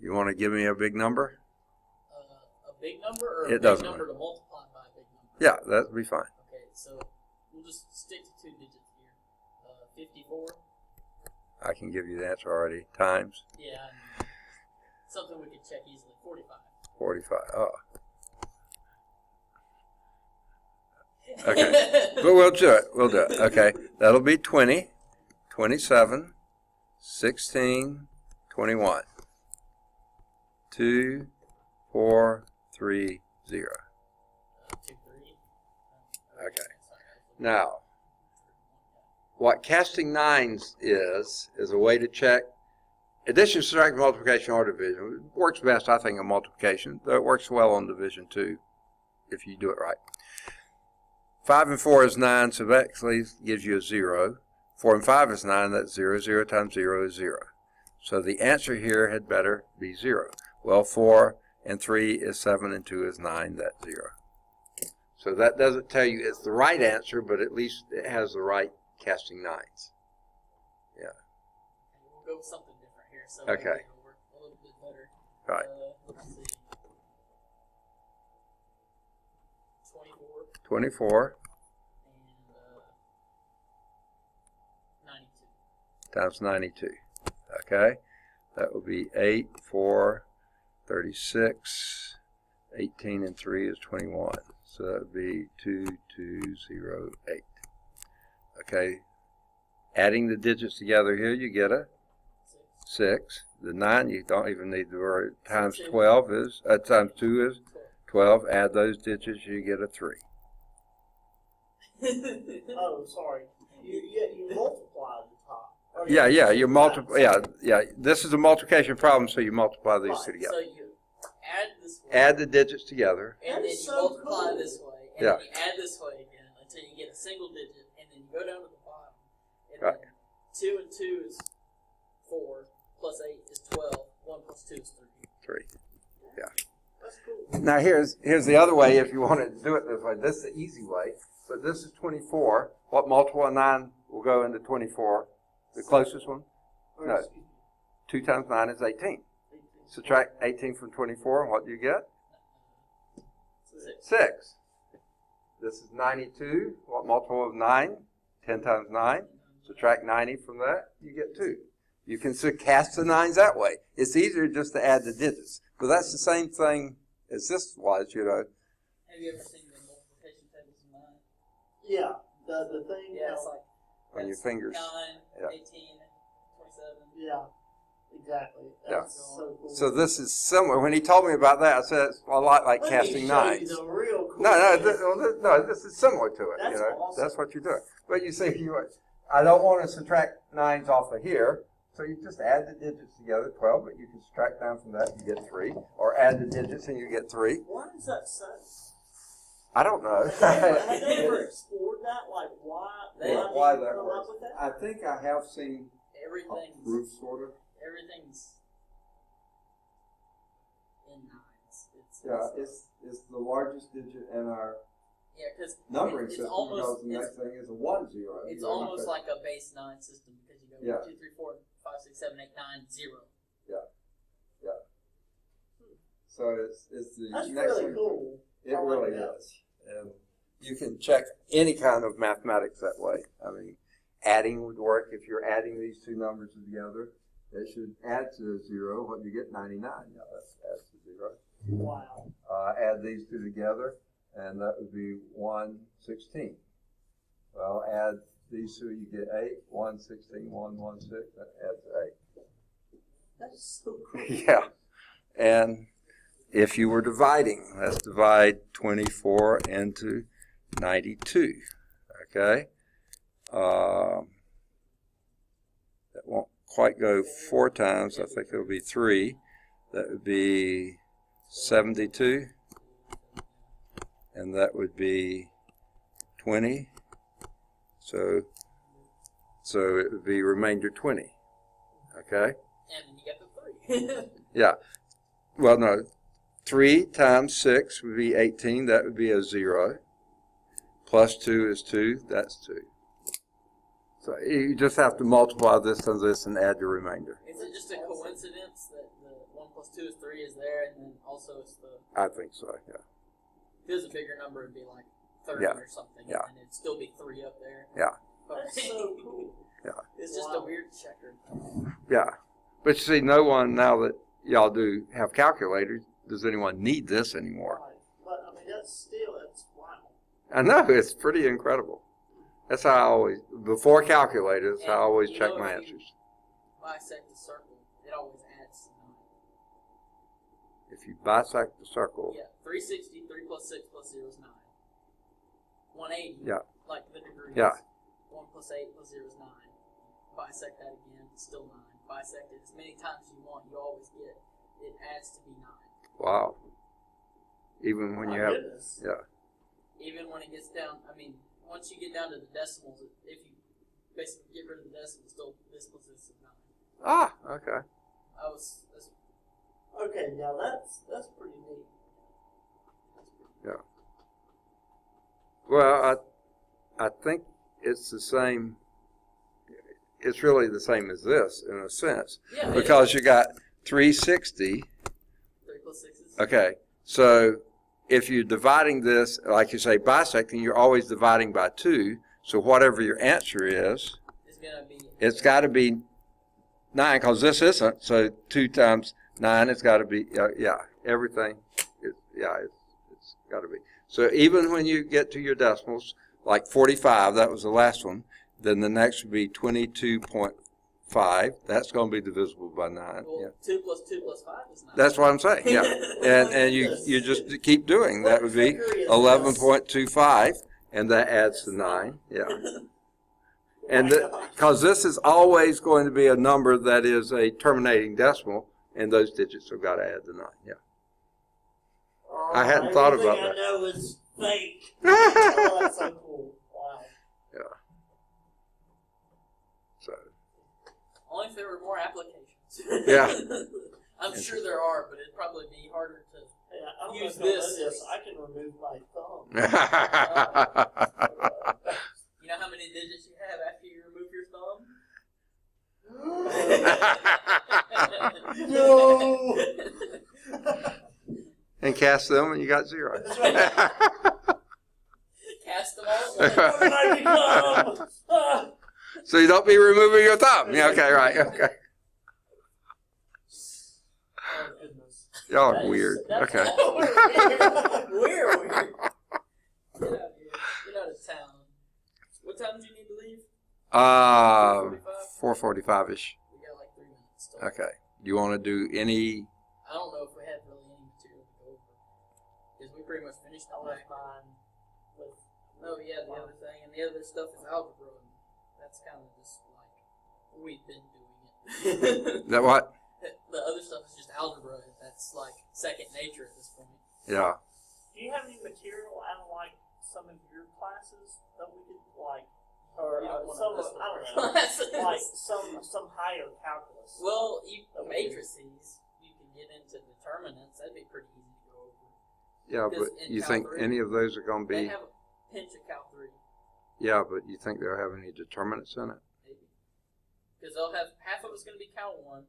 You want to give me a big number? A big number or It a big doesn't number to multiply by a big number? Yeah, that'd be fine. Okay, so we'll just stick to 2 digits here. 54. I can give you the answer already. Times Yeah, and something we could check easily. 45. 45. Oh. Okay. But we'll do it. We'll do it. Okay. That'll be 20, 27, 16, 21. 2, 4, 3, 0. 2, 3. Okay. Now, what casting nines is a way to check addition, subtraction, multiplication, or division. It works best, I think, in multiplication, though it works well on division too, if you do it right. 5 and 4 is 9, so that actually gives you a 0. 4 and 5 is 9, that's 0. 0 times 0 is 0. So the answer here had better be 0. Well, 4 and 3 is 7 and 2 is 9, that's 0. So that doesn't tell you it's the right answer, but at least it has the right casting nines. Yeah. We'll go with something different here, so Okay. maybe it'll work a little bit better. Right. Let's see. 24 24 and 92. times 92. Okay. That will be 8, 4, 36. 18 and 3 is 21. So that would be 2208. Okay. Adding the digits together here, you get a 6. The 9, you don't even need the word. Times 12 is, times 2 is 12. Add those digits, you get a 3. Oh, sorry. You multiply the top. Or Yeah, you yeah, you multiply, multiply. yeah. This is a multiplication problem, so you multiply these two So together. you add this way, Add the digits together. and That then is you so multiply cool. this way, and Yeah. then you add this way again until you get a single digit, and then you go down to the bottom, and Right. then 2 and 2 is 4, plus 8 is 12, 1 plus 2 is 3. 3. That's cool. Now here's the other way if you want to do it this way. This is the easy way. But this is 24. What multiple of 9 will go into 24? The closest one? Or, No. excuse me, 2 times 9 is 18. 18. Subtract 18 from 24, and what do you get? 6. 6. This is 92. What multiple of 9? 10 times 9. Subtract 90 from that, you get 2. You can cast the 9s that way. It's easier just to add the digits. But that's the same thing as this was, you know. Have you ever seen the multiplication tables in mind? Yeah, the thing. Yeah, it's like On your that's fingers. 9, Yeah. 18, 27. Yeah, exactly. Yeah. That's so cool. So this is similar. When he told me about that, I said it's a lot like Let me casting show nines. You the real cool No, thing. this is similar to it. That's you know, awesome. that's what you're doing. But you see, I don't want to subtract 9s off of here, so you just add the digits together, 12. But you can subtract 9 from that, you get 3, or add the digits and you get 3. Why does that say? I don't know. Have they ever explored that? Like why? Why did you that come works? up with that? I think I have seen Everything's roof sort of. everything's in 9s. Yeah, it's the largest digit in our yeah, because numbering it's system almost because the next thing is a 1 0. it's almost like a base 9 system because you go Yeah. 1, 2, 3, 4, 5, 6, 7, 8, 9, 0. So it's the That's next really one. cool. It I like really that. is. And you can check any kind of mathematics that way. I mean, adding would work. If you're adding these two numbers together, they should add to 0. What you get, 99. Yeah, that's adds to 0. Wow. Add these two together, and that would be 116. Well, add these two, you get 8. 116, 116. That adds That's so cool. 8. Yeah. And if you were dividing, let's divide 24 into 92. Okay? That won't quite go 4 times. I think it'll be 3. That would be 72. And that would be 20. So it would be remainder 20. Okay? And then you get the 3. Yeah. Well, no. 3 times 6 would be 18. That would be a 0. Plus 2 is 2. That's 2. So you just have to multiply this times this and add your remainder. Is it just a coincidence that the 1 plus 2 is 3 is there, and then also it's the, I think so. Yeah. if it was a bigger number, it'd be like 30 Yeah. or something, Yeah. and it'd still be 3 up there. Yeah. That's so cool. It's just a weird checker. Yeah. But you see, no one, now that y'all do have calculators, does anyone need this anymore? Right. But I mean, that's wow. I know, it's pretty incredible. That's how I always, before calculators, I always check my answers. Bisect the circle, it always adds 9. If you bisect the circle, Yeah, 360, 3 plus 6 plus 0 is 9. 180, Yeah. like the degrees. Yeah. 1 plus 8 plus 0 is 9. Bisect that again, it's still 9. Bisect it as many times as you want, you always get, it adds to be 9. wow. Even when you have, Goodness. yeah. Even when it gets down, I mean, once you get down to the decimals, if you basically get rid of the decimals, still this plus this is 9. Ah, okay. That's Okay, now that's pretty neat. Well, I think it's the same. It's really the same as this in a sense, yeah, because you got 360. 3 plus 6 is Okay, so if you're dividing this, like you say, bisecting, you're always dividing by 2. So whatever your answer is, it's going to be, it's got to be 9, because this isn't. So 2 times 9, it's got to be, yeah, everything. It's got to be. So even when you get to your decimals, like 45, that was the last one, then the next would be 22.5. That's going to be divisible by 9. well, Yeah. 2 plus 2 plus 5 is 9. That's what I'm saying, yeah. And you just keep doing. That would be 11.25, and that adds to 9, yeah. And because this is always going to be a number that is a terminating decimal, and those digits have got to add to 9, yeah. I hadn't thought about that. I know is fake. Oh, that's so cool. Wow. Yeah. So, Only if there were more applications. Yeah. I'm sure there are, but it'd probably be harder to. Hey, I don't Use know if you know this. this. I can remove my thumb. You know how many digits you have after you remove your thumb? No. and cast them, and you got 0. That's right. Cast them all. What did I become? Ah. So you don't be removing your thumb. Yeah, okay, right, okay. Oh, goodness. Y'all That are is- weird. that's Okay. all weird. We're weird. Get out of here. Get out of town. What time do you need to leave? 4:45-ish. We got like 3 minutes still. Okay. You want to do any? I don't know if we have really any material to go over. Because we pretty much finished I all was that. fine with. No, yeah, the other thing. And the other stuff is algebra. And that's kind of just like, we've been doing it. That what? The other stuff is just algebra. That's like second nature at this point. Yeah. Do you have any material out of like some of your classes that we could like, or You don't want some to of, mess with I our don't know, classes. like some higher calculus? Well, matrices, you can get into determinants. That'd be pretty easy to go over. Yeah, Because but in you Cal think 3, any of those are going to They be? have a pinch of Cal 3, Yeah, but you think they'll have any determinants in it? maybe. Because they'll have half of it's going to be Cal 1,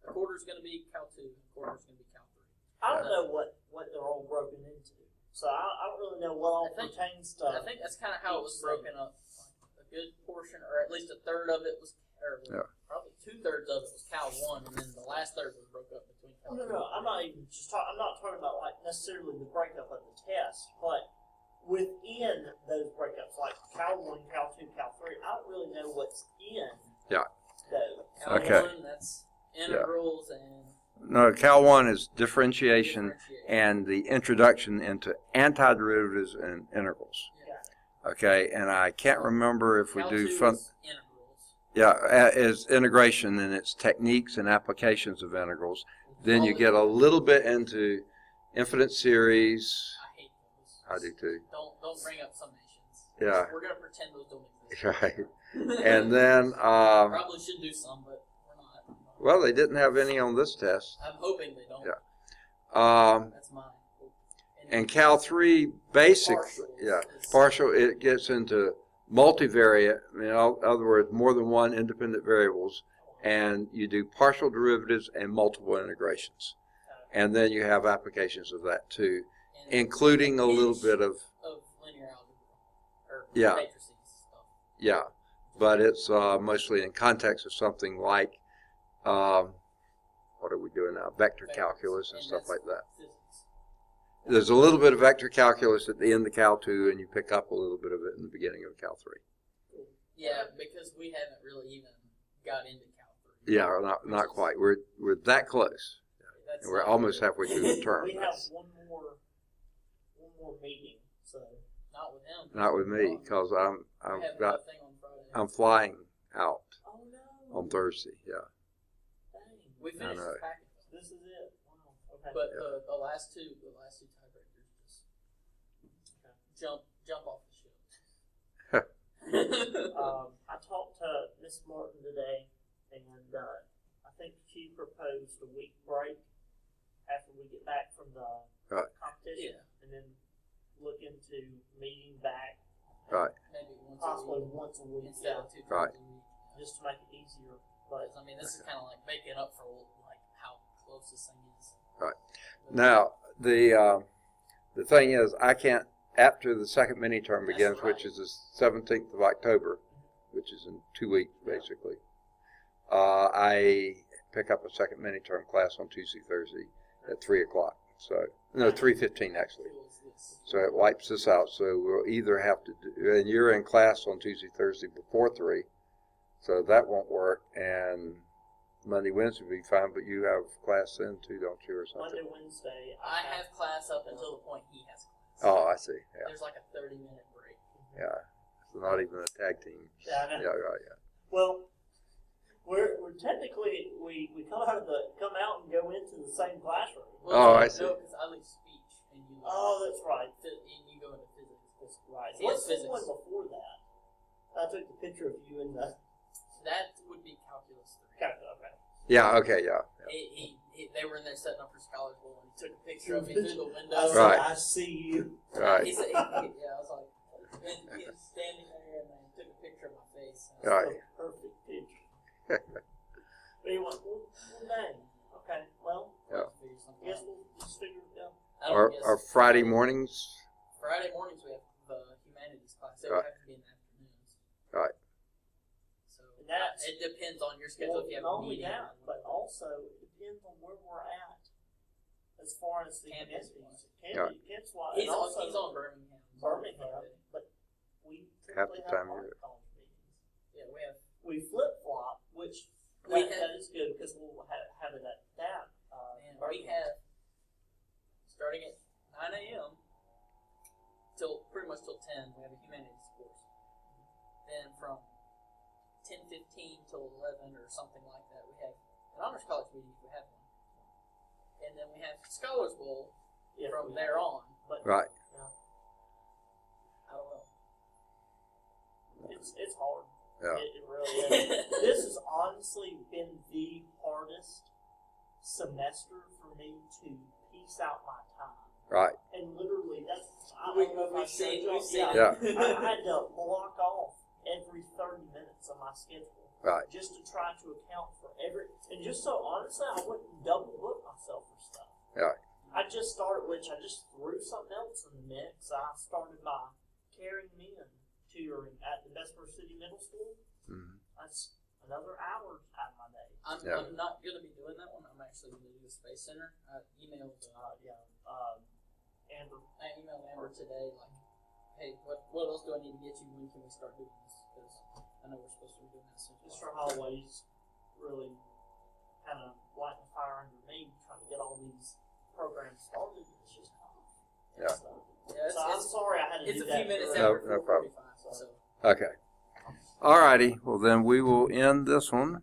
a quarter's going to be Cal 2, and a quarter's going to be Cal 3. I don't know what they're all broken into, so I don't really know what all I think- pertains to. I think that's kind of how it was broken up. Like a good portion, or at least a third of it was, or Yeah. probably 2/3 of it was Cal 1, and then the last third was broke up between Cal 2. No, I'm not even just talking. I'm not talking about like necessarily the breakup of the test, but within those breakups, like Cal 1, Cal 2, Cal 3, I don't really know what's in. Yeah. Those. Cal Okay. 1, that's integrals and No, Cal 1 is differentiation differentiation. and the introduction into antiderivatives and integrals. Yeah. Okay, and I can't remember if we Cal do 2 fun. is integrals. Yeah, is integration and its techniques and applications of integrals. Then you get a little bit into infinite series. I hate those. I do too. Don't bring up summations. Yeah. We're gonna pretend those don't exist. Right. And then, Probably should do some, but we're not. well, they didn't have any on this test. I'm hoping they don't. Yeah. That's mine. And Cal 3 basic, Partials yeah, is- partial, it gets into multivariate, in other words, more than one independent variables, and you do partial derivatives and multiple integrations. And then you have applications of that too, And including a little pinch bit of, of linear algebra or Yeah. matrices stuff. yeah, but it's mostly in context of something like, what are we doing now? Vector calculus and stuff that's like that. Physics. There's a little bit of vector calculus at the end of Cal 2, and you pick up a little bit of it in the beginning of Cal 3. Yeah, because we haven't really even got into Cal 3. Yeah, not quite. We're that close. That's And we're not almost really- halfway through the term. We have one more meeting, so Not with him. Not with me, because We have nothing on Friday. I'm flying out oh no, on Thursday. Yeah. dang, We finished know. the packet. this is it. Wow. Okay. But the last two tiebreakers just jump off the ship. I talked to Miss Martin today, and I think she proposed a week break after we get back from the Right. competition, Yeah. and then look into meeting back Right. Maybe possibly once once a week, instead of 2 times Right. a week. just to make it easier. But Because, I mean, this is kind of like making up for like how close this thing is. Right. Now the thing is, I can't after the second mini term That's begins, right. which is the 17th of October, which is in 2 weeks basically. I pick up a second mini term class on Tuesday, Thursday at 3:00. So no, 3:15 actually. Feels this. So it wipes us out. So we'll either have to do, and you're in class on Tuesday, Thursday before 3, so that won't work. And Monday, Wednesday will be fine, but you have class then too, don't you, or Monday, something? Wednesday, I have class up until the point he has class. Oh, I see. Yeah, There's like a 30-minute break. yeah. So not even a tag team. Yeah, I know. Yeah, right. Yeah. Well, we're technically we come out and go into the same classroom. Oh, I see. No, because I leave speech and you. Oh, that's right. And you go into physics. Right. He What's has the one physics. before that? I took the picture of you in the. That would be calculus 3. Okay. Yeah. Okay. Yeah. They were in there setting up for Scholars Bowl, and he took a picture of me through the window. I said, Right. I see you. Right. He said, I was like, and he was standing there, and I took a picture of my face. And I was Right. like, Perfect picture. But he went, well, dang. Okay. Well, Yeah. figure something I guess out. we'll just figure it out. I don't Or guess Friday mornings. Friday mornings we have the humanities class. They Right. would have to be in the afternoons. Right. So And that's- it depends on your schedule Well, if you have not a only meeting. that, but also it depends on where we're at as far as the Campus humanities. Yeah. Campus wise. He's and on. also He's on Birmingham. Birmingham, but we Half the typically time have you're- our college meetings. Yeah, we have. We flip flop, which We that have- is good because we'll have it at that. And we Birmingham. have starting at 9 a.m. till pretty much till 10. We have a humanities course. Then from 10:15 till 11 or something like that, we have an honors college meeting if we have one. And then we have Scholars Bowl Yeah, from we there have- on. But Right. I don't know. it's hard. Yeah. It really is. This has honestly been the hardest semester for me to piece out my time. Right. And literally, that's I We- don't know if I we've showed seen- y'all. we've seen Yeah. I had to block off every 30 minutes of my schedule Right. just to try to account for and just so honestly, I wouldn't double book myself for stuff. Right. I just threw something else in the mix. I started my carrying men tutoring at the Vesper City Middle School. Mhm. That's another hour out of my day. Yeah. I'm not going to be doing that one. I'm actually going to do the Space Center. I emailed Amber. Amber today, like, hey, what else do I need to get you? When can we start doing this? Because I know we're supposed to be doing that soon. Mr. Holloway's really kind of lighting the fire under me, trying to get all these programs started. It's just tough. Yeah. Yeah, So I'm sorry I had to it's do a that. few minutes No- after no problem. 4:45. So. Okay. All righty. Well, then we will end this one.